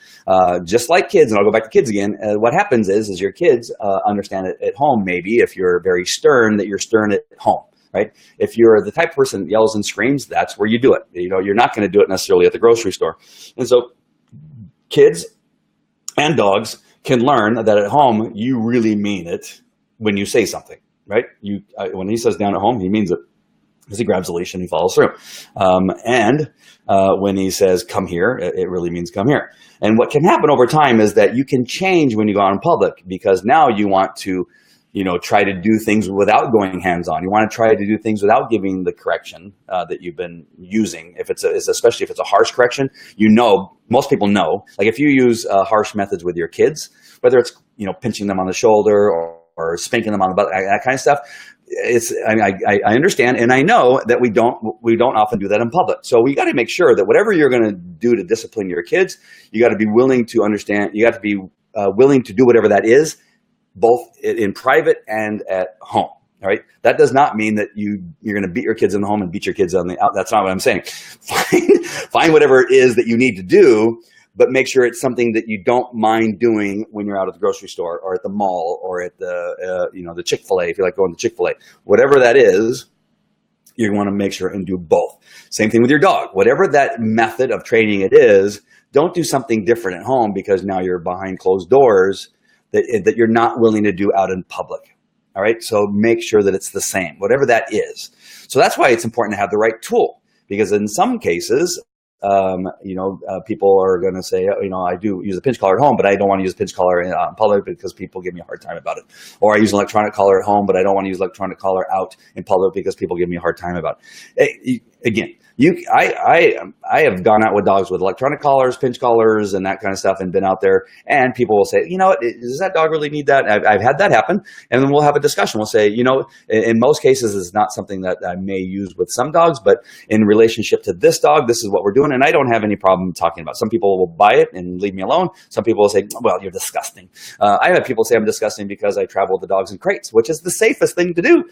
Just like kids, and I'll go back to kids again. What happens is your kids understand it at home. Maybe if you're very stern, that you're stern at home. Right? If you're the type of person that yells and screams, that's where you do it. You're not going to do it necessarily at the grocery store, and so. Kids and dogs can learn that at home, you really mean it when you say something, right? When he says down at home, he means it because he grabs the leash and he follows through. When he says come here, it really means come here. And what can happen over time is that you can change when you go out in public, because now you want to try to do things without going hands-on. You want to try to do things without giving the correction that you've been using. Especially if it's a harsh correction, most people know. Like if you use harsh methods with your kids, whether it's pinching them on the shoulder or spanking them on the butt, that kind of stuff. I understand, and I know that we don't often do that in public. So we got to make sure that whatever you're going to do to discipline your kids, you got to be willing to understand. You got to be willing to do whatever that is, both in private and at home. All right. That does not mean that you're going to beat your kids in the home and beat your kids on the out. That's not what I'm saying. Find whatever it is that you need to do, but make sure it's something that you don't mind doing when you're out at the grocery store or at the mall or at the Chick-fil-A. If you like going to Chick-fil-A, whatever that is, you want to make sure and do both. Same thing with your dog. Whatever that method of training it is, don't do something different at home because now you're behind closed doors that you're not willing to do out in public. All right. So make sure that it's the same, whatever that is. So that's why it's important to have the right tool, because in some cases, people are going to say, I do use a pinch collar at home, but I don't want to use a pinch collar in public because people give me a hard time about it. Or I use an electronic collar at home, but I don't want to use electronic collar out in public because people give me a hard time about it. Again, I have gone out with dogs with electronic collars, pinch collars, and that kind of stuff, and been out there, and people will say, does that dog really need that? I've had that happen, and then we'll have a discussion. We'll say, in most cases, it's not something that I may use with some dogs, but in relationship to this dog, this is what we're doing, and I don't have any problem talking about it. Some people will buy it and leave me alone. Some people will say, well, you're disgusting. I have people say I'm disgusting because I travel with the dogs in crates, which is the safest thing to do.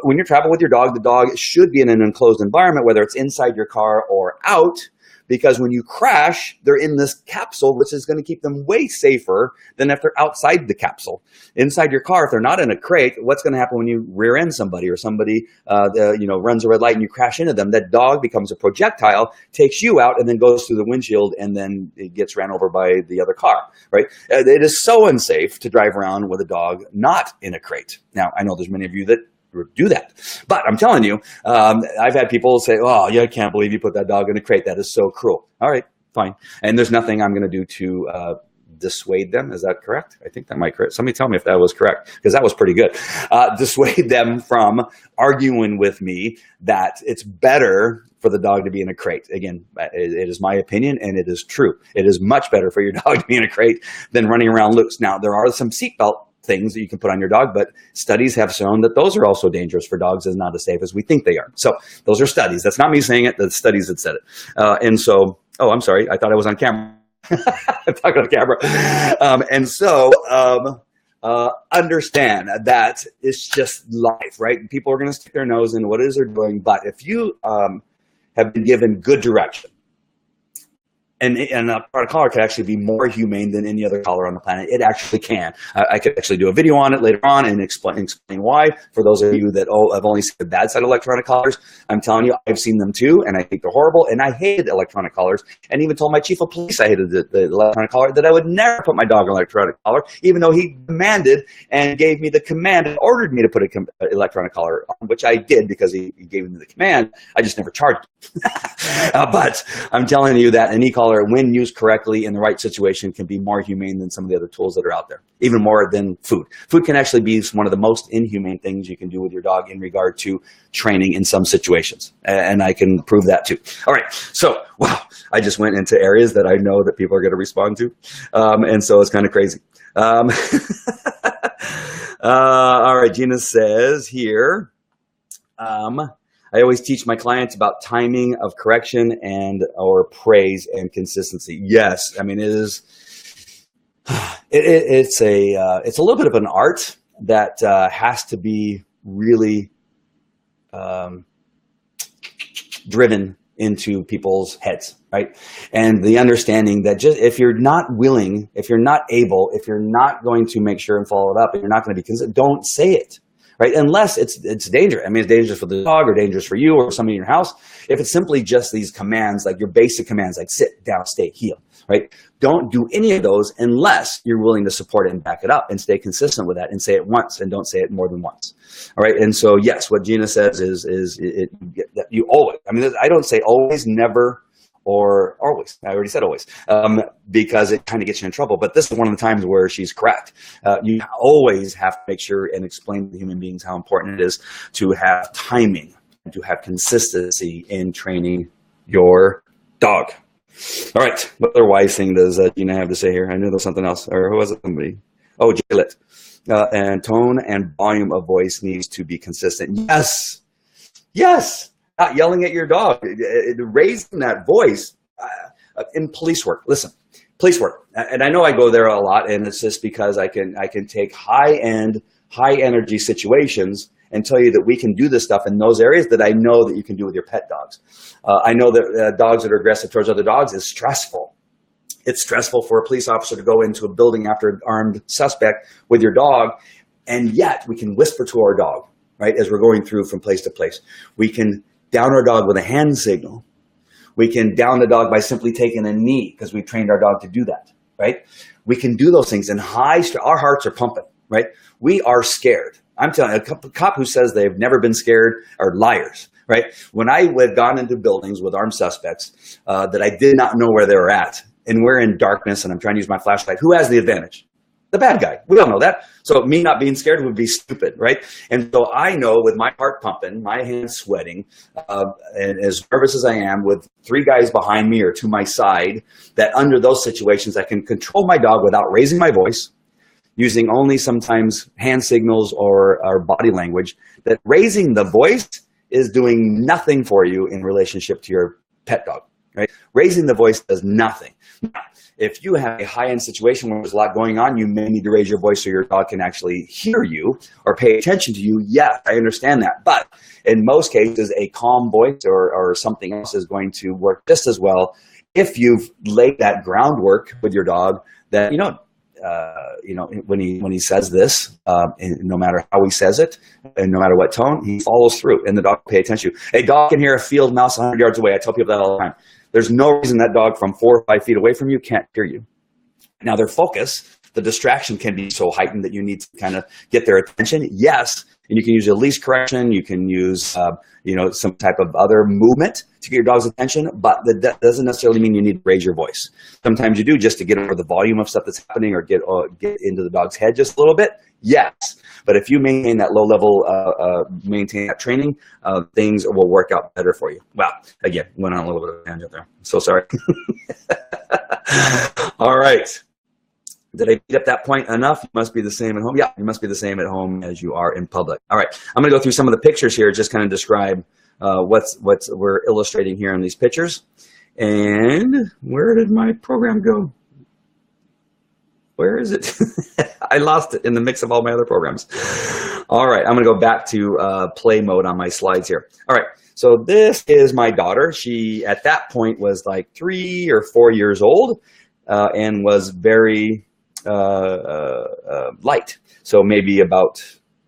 When you travel with your dog, the dog should be in an enclosed environment, whether it's inside your car or out, because when you crash, they're in this capsule, which is going to keep them way safer than if they're outside the capsule. Inside your car, if they're not in a crate, what's going to happen when you rear end somebody or somebody runs a red light and you crash into them? That dog becomes a projectile, takes you out, and then goes through the windshield, and then it gets ran over by the other car, right? It is so unsafe to drive around with a dog not in a crate. Now, I know there's many of you that do that, but I'm telling you, I've had people say, oh, yeah, I can't believe you put that dog in a crate. That is so cruel. All right, fine. And there's nothing I'm going to do to dissuade them. Is that correct? I think that might correct. Somebody tell me if that was correct, because that was pretty good. Dissuade them from arguing with me that it's better for the dog to be in a crate. Again, it is my opinion, and it is true. It is much better for your dog to be in a crate than running around loose. Now, there are some seatbelt things that you can put on your dog, but studies have shown that those are also dangerous for dogs and not as safe as we think they are. So those are studies. That's not me saying it. The studies that said it. And so, oh, I'm sorry. I thought I was on camera. I'm talking on camera. Understand that it's just life, right? People are going to stick their nose in what it is they're doing. But if you have been given good direction, and a product collar can actually be more humane than any other collar on the planet. It actually can. I could actually do a video on it later on and explain why. For those of you that have only seen the bad side of electronic collars, I'm telling you, I've seen them too, and I think they're horrible. And I hated electronic collars, and even told my chief of police I hated the electronic collar, that I would never put my dog on an electronic collar, even though he demanded and gave me the command and ordered me to put an electronic collar on, which I did because he gave me the command. I just never charged him. But I'm telling you that an e-collar, when used correctly in the right situation, can be more humane than some of the other tools that are out there, even more than food. Food can actually be one of the most inhumane things you can do with your dog in regard to training in some situations. And I can prove that too. All right. So, wow, I just went into areas that I know that people are going to respond to. And so it's kind of crazy. All right. Gina says here, I always teach my clients about timing of correction and or praise and consistency. Yes, I mean it's a little bit of an art that has to be really driven into people's heads, right? And the understanding that just if you're not willing, if you're not able, if you're not going to make sure and follow it up, and you're not going to be consistent, don't say it. Right? Unless it's dangerous. I mean, it's dangerous for the dog or dangerous for you or somebody in your house. If it's simply just these commands, like your basic commands, like sit, down, stay, heel, right? Don't do any of those unless you're willing to support it and back it up and stay consistent with that and say it once and don't say it more than once. All right. And so, yes, what Gina says is you always, I mean, I don't say always, never, or always. I already said always, because it kind of gets you in trouble. But this is one of the times where she's correct. You always have to make sure and explain to human beings how important it is to have timing and to have consistency in training your dog. All right. What other wise thing does Gina have to say here? I knew there was something else. Or who was it? Somebody. Oh, Jaylet. And tone and volume of voice needs to be consistent. Yes. Yes. Not yelling at your dog, raising that voice in police work. Listen, police work, and I know I go there a lot, and it's just because I can take high-end, high-energy situations and tell you that we can do this stuff in those areas that I know that you can do with your pet dogs. I know that dogs that are aggressive towards other dogs is stressful. It's stressful for a police officer to go into a building after an armed suspect with your dog, and yet we can whisper to our dog, right, as we're going through from place to place. We can down our dog with a hand signal. We can down the dog by simply taking a knee because we've trained our dog to do that, right? We can do those things in high stress. Our hearts are pumping, right? We are scared. I'm telling you, a cop who says they've never been scared are liars, right? When I had gone into buildings with armed suspects that I did not know where they were at, and we're in darkness and I'm trying to use my flashlight, who has the advantage? The bad guy. We all know that. So me not being scared would be stupid, right? And so I know with my heart pumping, my hands sweating, and as nervous as I am with three guys behind me or to my side, that under those situations, I can control my dog without raising my voice, using only sometimes hand signals or body language, that raising the voice is doing nothing for you in relationship to your pet dog, right? Raising the voice does nothing. If you have a high-end situation where there's a lot going on, you may need to raise your voice so your dog can actually hear you or pay attention to you. Yes, I understand that. But in most cases, a calm voice or something else is going to work just as well if you've laid that groundwork with your dog that, when he says this, and no matter how he says it and no matter what tone, he follows through and the dog will pay attention to you. A dog can hear a field mouse 100 yards away. I tell people that all the time. There's no reason that dog from 4 or 5 feet away from you can't hear you. Now, their focus, the distraction can be so heightened that you need to kind of get their attention. Yes, And you can use a leash correction. You can use, some type of other movement to get your dog's attention, but that doesn't necessarily mean you need to raise your voice. Sometimes you do, just to get over the volume of stuff that's happening or get into the dog's head just a little bit. Yes. But if you maintain that low level, maintain that training, things will work out better for you. Wow. Again, went on a little bit of a tangent there. So sorry. All right. Did I beat up that point enough? You must be the same at home. Yeah, you must be the same at home as you are in public. All right. I'm going to go through some of the pictures here, just kind of describe what's we're illustrating here in these pictures. And where did my program go? Where is it? I lost it in the mix of all my other programs. All right, I'm going to go back to play mode on my slides here. All right, so this is my daughter. She, at that point, was like 3 or 4 years old and was very light. So maybe about,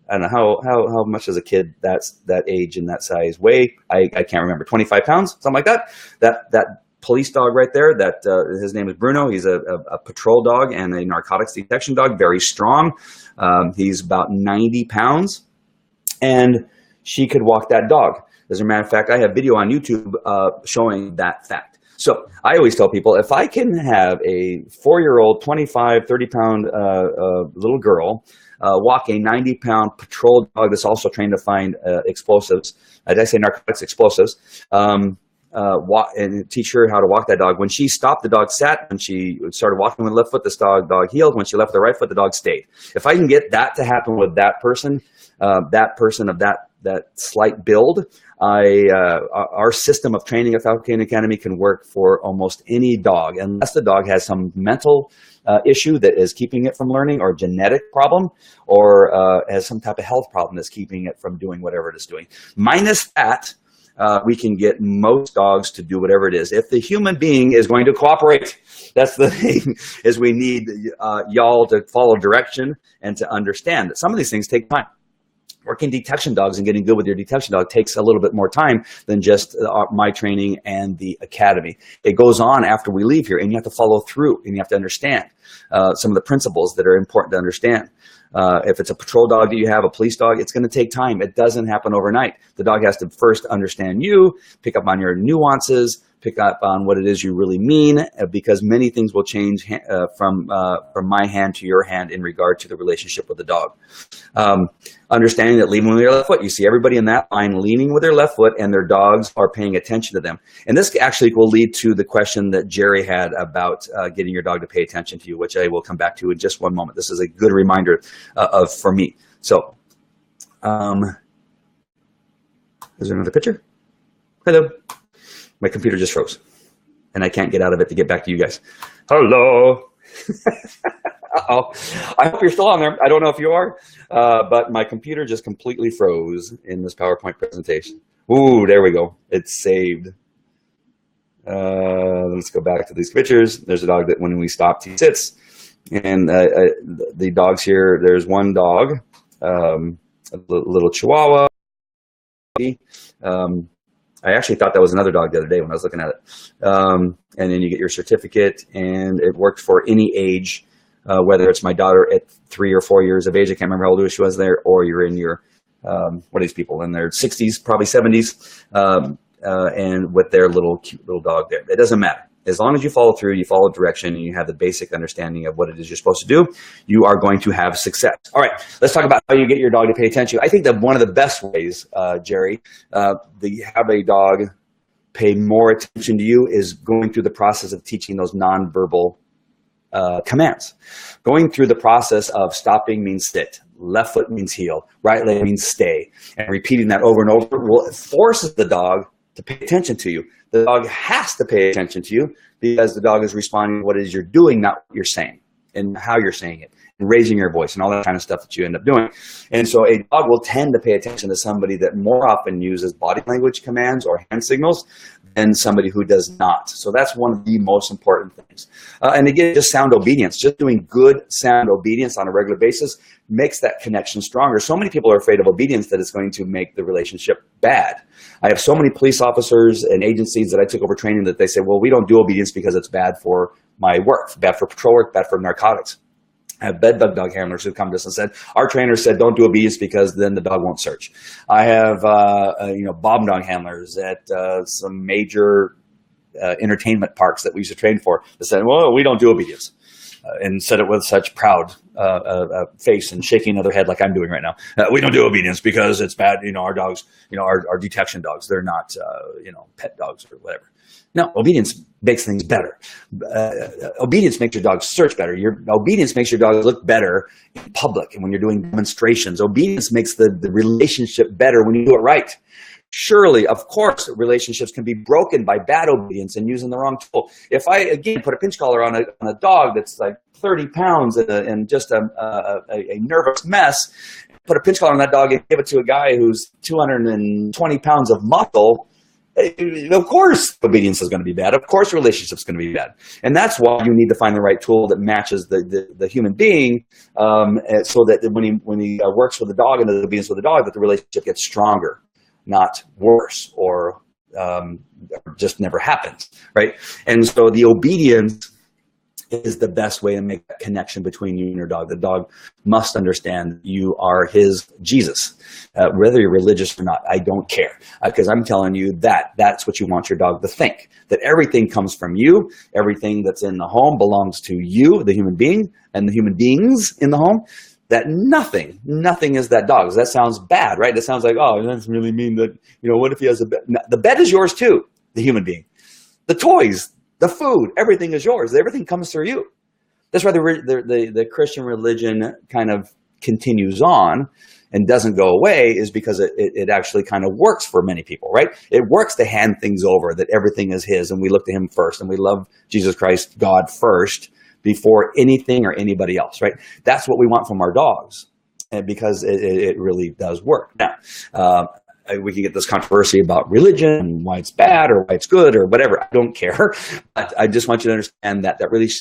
I don't know, how much does a kid that age and that size weigh? I can't remember, 25 pounds, something like that. That police dog right there, his name is Bruno. He's a patrol dog and a narcotics detection dog, very strong. He's about 90 pounds, and she could walk that dog. As a matter of fact, I have video on YouTube showing that fact. So I always tell people, if I can have a 4-year-old, 25, 30-pound little girl walk a 90-pound patrol dog that's also trained to find explosives, did I say narcotics, explosives, walk and teach her how to walk that dog. When she stopped, the dog sat. When she started walking with the left foot, this dog healed. When she left the right foot, the dog stayed. If I can get that to happen with that person of that slight build, our system of training at Falcon Canine Academy can work for almost any dog, unless the dog has some mental issue that is keeping it from learning, or genetic problem, or has some type of health problem that's keeping it from doing whatever it is doing. Minus that, we can get most dogs to do whatever it is. If the human being is going to cooperate, that's the thing, is we need y'all to follow direction and to understand that some of these things take time. Working detection dogs and getting good with your detection dog takes a little bit more time than just my training and the academy. It goes on after we leave here, and you have to follow through, and you have to understand some of the principles that are important to understand. If it's a patrol dog that you have, a police dog, it's going to take time. It doesn't happen overnight. The dog has to first understand you, pick up on your nuances, pick up on what it is you really mean, because many things will change from my hand to your hand in regard to the relationship with the dog. Understanding that leading with your left foot, you see everybody in that line leaning with their left foot, and their dogs are paying attention to them. And this actually will lead to the question that Jerry had about getting your dog to pay attention to you, which I will come back to in just one moment. This is a good reminder for me. So, is there another picture? Hello. My computer just froze, and I can't get out of it to get back to you guys. Hello. Uh-oh. I hope you're still on there. I don't know if you are, but my computer just completely froze in this PowerPoint presentation. Ooh, there we go. It's saved. Let's go back to these pictures. There's a dog that when we stopped, he sits. And the dogs here, there's one dog, a little Chihuahua. I actually thought that was another dog the other day when I was looking at it. And then you get your certificate, and it worked for any age, whether it's my daughter at 3 or 4 years of age, I can't remember how old she was there, or you're in your, what are these people, in their 60s, probably 70s, and with their cute little dog there. It doesn't matter. As long as you follow through, you follow direction, and you have the basic understanding of what it is you're supposed to do, you are going to have success. All right, let's talk about how you get your dog to pay attention. I think that one of the best ways, Jerry, to have a dog pay more attention to you is going through the process of teaching those nonverbal commands. Going through the process of stopping means sit, left foot means heel, right leg means stay, and repeating that over and over will forces the dog to pay attention to you. The dog has to pay attention to you because the dog is responding to what it is you're doing, not what you're saying, and how you're saying it, and raising your voice, and all that kind of stuff that you end up doing. And so a dog will tend to pay attention to somebody that more often uses body language commands or hand signals than somebody who does not. So that's one of the most important things. And again, just sound obedience, just doing good sound obedience on a regular basis makes that connection stronger. So many people are afraid of obedience that it's going to make the relationship bad. I have so many police officers and agencies that I took over training that they say, well, we don't do obedience because it's bad for my work, bad for patrol work, bad for narcotics. I have bed bug dog handlers who come to us and said, our trainer said, don't do obedience because then the dog won't search. I have, bomb dog handlers at some major entertainment parks that we used to train for that said, well, we don't do obedience. And said it with such proud face and shaking of their head like I'm doing right now. We don't do obedience because it's bad. Our dogs, our detection dogs, they're not, pet dogs or whatever. No, obedience makes things better. Obedience makes your dog search better. Your obedience makes your dog look better in public and when you're doing demonstrations. Obedience makes the relationship better when you do it right. Surely, of course, relationships can be broken by bad obedience and using the wrong tool. If I, again, put a pinch collar on a dog that's like 30 pounds and just a nervous mess, put a pinch collar on that dog and give it to a guy who's 220 pounds of muscle, of course obedience is going to be bad. Of course relationship's going to be bad. And that's why you need to find the right tool that matches the human being so that when he works with the dog and the obedience with the dog, that the relationship gets stronger, not worse, or just never happens, right? And so the obedience is the best way to make that connection between you and your dog. The dog must understand you are his Jesus. Whether you're religious or not, I don't care. Because I'm telling you that's what you want your dog to think. That everything comes from you. Everything that's in the home belongs to you, the human being, and the human beings in the home. That nothing is that dog's. That sounds bad, right? That sounds like, oh, that's really mean that, what if he has a bed? No, the bed is yours too, the human being. The toys, the food, everything is yours. Everything comes through you. That's why the Christian religion kind of continues on and doesn't go away, is because it actually kind of works for many people, right? It works to hand things over, that everything is his, and we look to him first, and we love Jesus Christ, God first, before anything or anybody else, right? That's what we want from our dogs, and because it really does work. Now, we can get this controversy about religion and why it's bad or why it's good or whatever. I don't care. But I just want you to understand that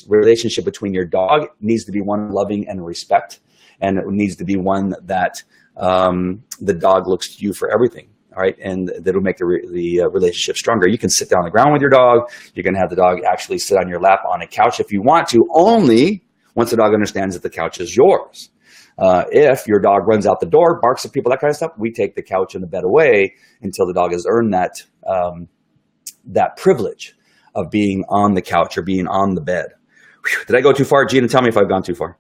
relationship between your dog needs to be one of loving and respect, and it needs to be one that the dog looks to you for everything. All right, and that'll make the relationship stronger. You can sit down on the ground with your dog. You can have the dog actually sit on your lap on a couch if you want to, only once the dog understands that the couch is yours. If your dog runs out the door, barks at people, that kind of stuff, we take the couch and the bed away until the dog has earned that privilege of being on the couch or being on the bed. Whew, did I go too far? Gina, tell me if I've gone too far.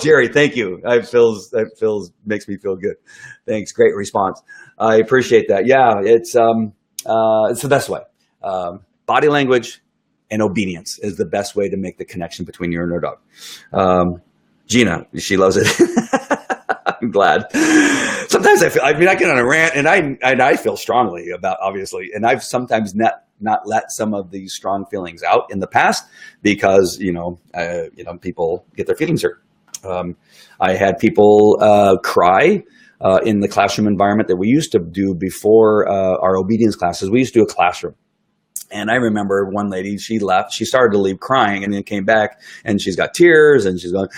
Jerry, thank you. That makes me feel good. Thanks. Great response. I appreciate that. Yeah, it's the best way. Body language and obedience is the best way to make the connection between you and your dog. Gina, she loves it. I'm glad. Sometimes I get on a rant and I feel strongly about, obviously, and I've sometimes not let some of these strong feelings out in the past because, people get their feelings hurt. I had people cry in the classroom environment that we used to do before our obedience classes. We used to do a classroom. And I remember one lady, she left, she started to leave crying and then came back and she's got tears and she's going,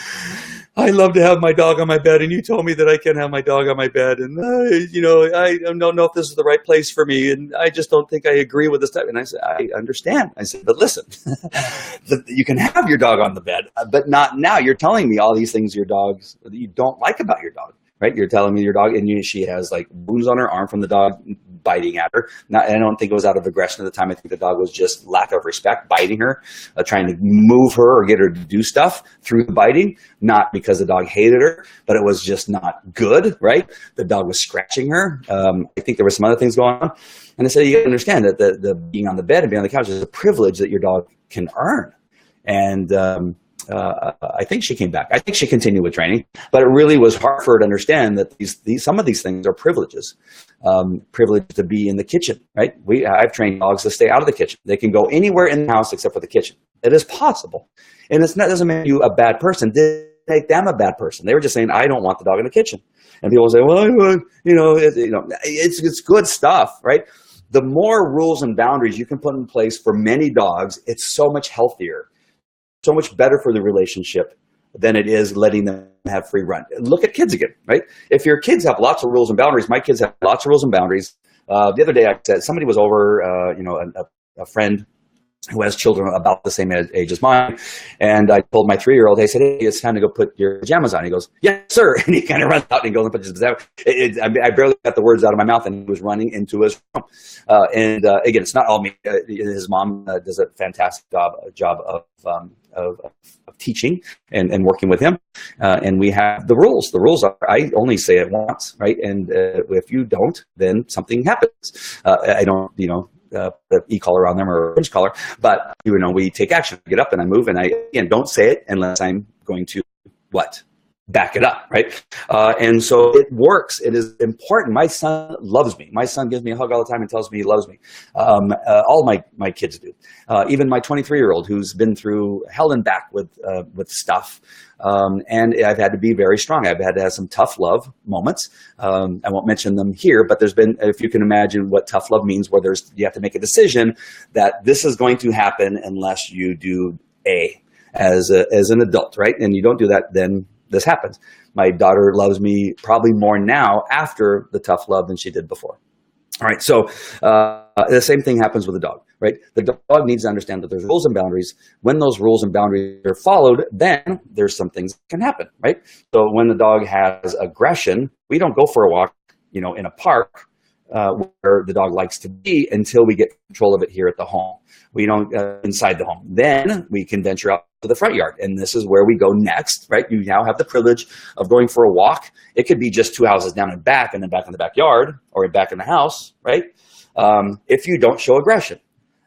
I love to have my dog on my bed, and you told me that I can't have my dog on my bed, and I don't know if this is the right place for me, and I just don't think I agree with this type. And I said, I understand. I said, but listen, you can have your dog on the bed, but not now. You're telling me all these things that you don't like about your dog, right? You're telling me your dog, and she has like wounds on her arm from the dog biting at her. I don't think it was out of aggression at the time. I think the dog was just lack of respect, biting her, trying to move her or get her to do stuff through the biting, not because the dog hated her, but it was just not good, right? The dog was scratching her. I think there were some other things going on. And I said, you understand that the being on the bed and being on the couch is a privilege that your dog can earn. And I think she came back. I think she continued with training, but it really was hard for her to understand that some of these things are privileges. Privilege to be in the kitchen, right? I've trained dogs to stay out of the kitchen. They can go anywhere in the house except for the kitchen. It is possible. And that doesn't make you a bad person. It didn't make them a bad person. They were just saying, I don't want the dog in the kitchen. And people say, well, it's good stuff, right? The more rules and boundaries you can put in place for many dogs, it's so much healthier, so much better for the relationship than it is letting them have free run. Look at kids again, right? If your kids have lots of rules and boundaries, my kids have lots of rules and boundaries. The other day I said, somebody was over, a friend who has children about the same age as mine. And I told my 3-year-old, I said, hey, it's time to go put your pajamas on. He goes, yes, sir. And he kind of runs out and goes and puts his pajamas. I barely got the words out of my mouth, and he was running into his room. Again, it's not all me. His mom does a fantastic job of teaching and working with him. And we have the rules. The rules are, I only say it once, right? And if you don't, then something happens. I don't, the e-collar on them or orange collar, but we take action. I get up and I move, and I, again, don't say it unless I'm going to back it up, right? And so it works. It is important. My son loves me. My son gives me a hug all the time and tells me he loves me. All my kids do. Even my 23-year-old, who's been through hell and back with stuff. And I've had to be very strong. I've had to have some tough love moments. I won't mention them here, but there's been, if you can imagine what tough love means, where you have to make a decision that this is going to happen unless you do A as an adult, right? And you don't do that, then this happens. My daughter loves me probably more now after the tough love than she did before. All right, so the same thing happens with a dog, right? The dog needs to understand that there's rules and boundaries. When those rules and boundaries are followed, then there's some things that can happen, right? So when the dog has aggression, we don't go for a walk, in a park where the dog likes to be until we get control of it here at the home. We don't inside the home. Then we can venture out to the front yard, and this is where we go next, right? You now have the privilege of going for a walk. It could be just 2 houses down and back, and then back in the backyard, or back in the house, right? If you don't show aggression.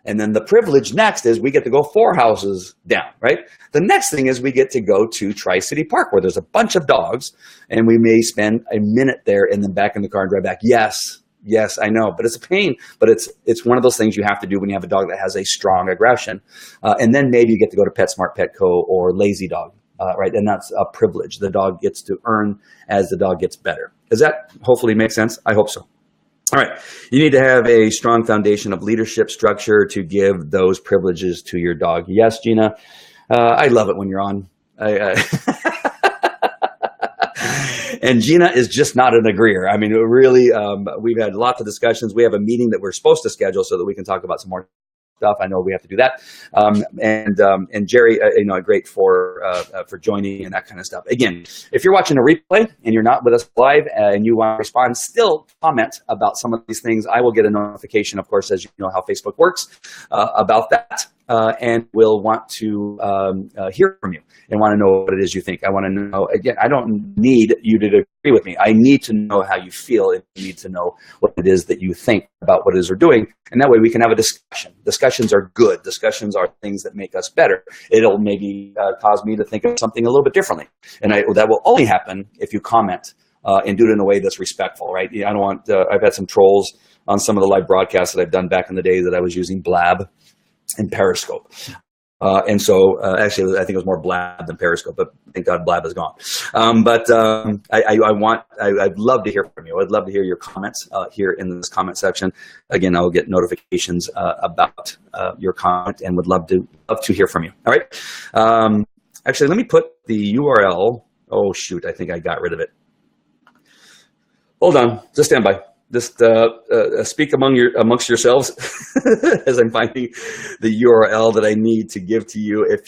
And then the privilege next is we get to go 4 houses down, right? The next thing is we get to go to Tri-City Park, where there's a bunch of dogs, and we may spend a minute there and then back in the car and drive back. Yes, I know, but it's a pain. But it's one of those things you have to do when you have a dog that has a strong aggression. And then maybe you get to go to PetSmart, Petco, or Lazy Dog, right? And that's a privilege. The dog gets to earn as the dog gets better. Does that hopefully make sense? I hope so. All right. You need to have a strong foundation of leadership structure to give those privileges to your dog. Yes, Gina, I love it when you're on. And Gina is just not an agreeer. I mean, really, we've had lots of discussions. We have a meeting that we're supposed to schedule so that we can talk about some more stuff. I know we have to do that. And Jerry, great for joining and that kind of stuff. Again, if you're watching a replay and you're not with us live and you want to respond, still comment about some of these things. I will get a notification, of course, as you know how Facebook works, about that. And we'll want to hear from you and want to know what it is you think. I want to know, again, I don't need you to agree with me. I need to know how you feel, and you need to know what it is that you think about what it is we're doing. And that way we can have a discussion. Discussions are good. Discussions are things that make us better. It'll maybe cause me to think of something a little bit differently. And that will only happen if you comment and do it in a way that's respectful, right? I don't want, I've had some trolls on some of the live broadcasts that I've done back in the day that I was using Blab and Periscope. And so actually, I think it was more Blab than Periscope, but thank God Blab is gone. I'd love to hear from you. I'd love to hear your comments here in this comment section. Again, I'll get notifications about your comment and would love to hear from you. All right. Actually, let me put the URL. Oh, shoot. I think I got rid of it. Hold on. Just stand by. Just speak amongst yourselves as I'm finding the URL that I need to give to you. If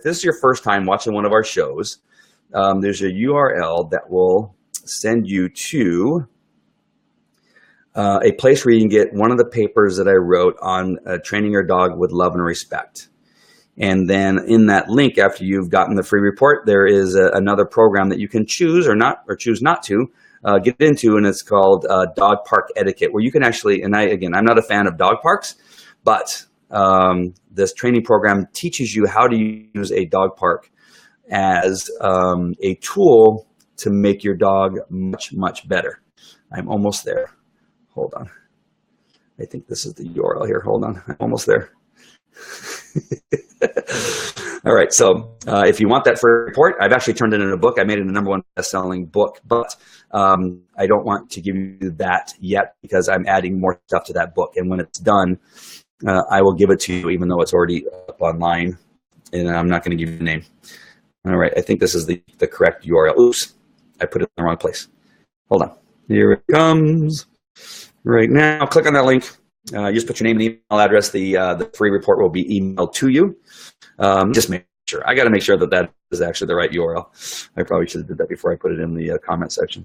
this is your first time watching one of our shows, there's a URL that will send you to a place where you can get one of the papers that I wrote on training your dog with love and respect. And then in that link, after you've gotten the free report, there is another program that you can choose or choose not to get into, and it's called Dog Park Etiquette, where you can actually, and I'm not a fan of dog parks, but this training program teaches you how to use a dog park as a tool to make your dog much, much better. I'm almost there. Hold on. I think this is the URL here. Hold on. I'm almost there. All right. So if you want that free report, I've actually turned it into a book. I made it a #1 best-selling book, but I don't want to give you that yet because I'm adding more stuff to that book. And when it's done, I will give it to you, even though it's already up online, and I'm not going to give you the name. All right. I think this is the correct URL. Oops. I put it in the wrong place. Hold on. Here it comes right now. Click on that link. Just put your name and email address. The free report will be emailed to you. Just make sure. I got to make sure that that is actually the right URL. I probably should have did that before I put it in the comment section.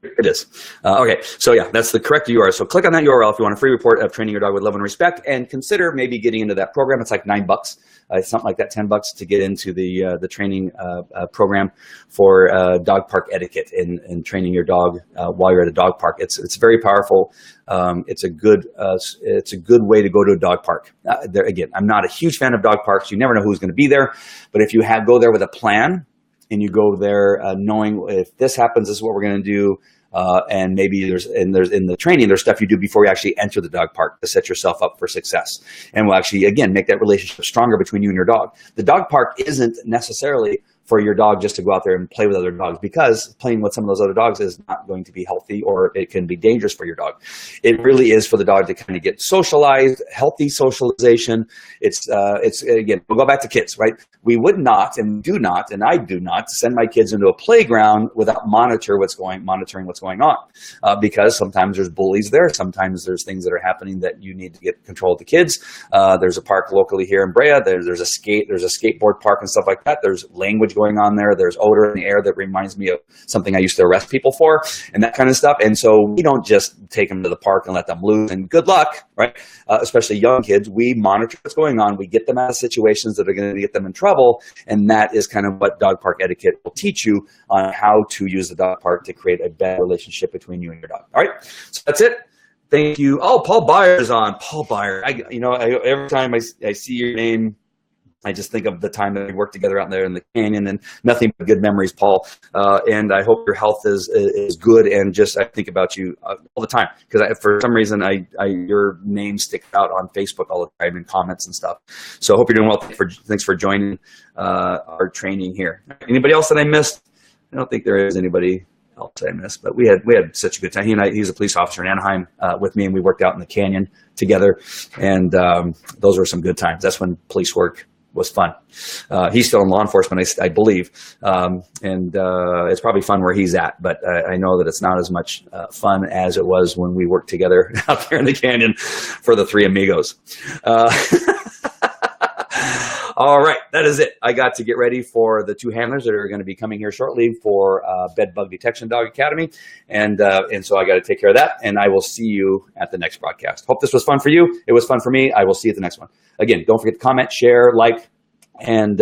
It is. Okay, so yeah, that's the correct URL. So click on that URL if you want a free report of training your dog with love and respect, and consider maybe getting into that program. It's like $9, something like that, $10 to get into the training program for dog park etiquette and training your dog while you're at a dog park. It's very powerful. It's a good way to go to a dog park. Again, I'm not a huge fan of dog parks. You never know who's going to be there, but if you go there with a plan and you go there knowing if this happens, this is what we're going to do. And maybe there's in the training, there's stuff you do before you actually enter the dog park to set yourself up for success. And will actually, again, make that relationship stronger between you and your dog. The dog park isn't necessarily for your dog just to go out there and play with other dogs, because playing with some of those other dogs is not going to be healthy, or it can be dangerous for your dog. It really is for the dog to kind of get socialized, healthy socialization. It's again, we'll go back to kids, right? We would not, and do not, and I do not send my kids into a playground without monitoring what's going on, because sometimes there's bullies there. Sometimes there's things that are happening that you need to get control of the kids. There's a park locally here in Brea. There's a skateboard park and stuff like that. There's language going on there. There's odor in the air that reminds me of something I used to arrest people for, and that kind of stuff. And so we don't just take them to the park and let them loose and good luck, right? Especially young kids. We monitor what's going on. We get them out of situations that are going to get them in trouble. And that is kind of what dog park etiquette will teach you on how to use the dog park to create a better relationship between you and your dog. All right. So that's it. Thank you. Oh, Paul Byer is on. Paul Byer. Every time I see your name, I just think of the time that we worked together out there in the canyon, and nothing but good memories, Paul. And I hope your health is good. And just I think about you all the time, because for some reason your name sticks out on Facebook all the time in comments and stuff. So I hope you're doing well. Thanks for joining our training here. Anybody else that I missed? I don't think there is anybody else I missed, but we had such a good time. He's a police officer in Anaheim with me, and we worked out in the canyon together. And those were some good times. That's when police work was fun. He's still in law enforcement, I believe, and it's probably fun where he's at, but I know that it's not as much fun as it was when we worked together out there in the canyon for the Three Amigos. All right, that is it. I got to get ready for the 2 handlers that are going to be coming here shortly for Bed Bug Detection Dog Academy, and so I got to take care of that, and I will see you at the next broadcast. Hope this was fun for you. It was fun for me. I will see you at the next one. Again, don't forget to comment, share, like, and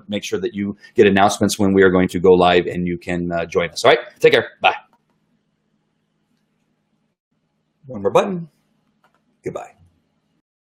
make sure that you get announcements when we are going to go live and you can join us. All right, take care. Bye. One more button. Goodbye.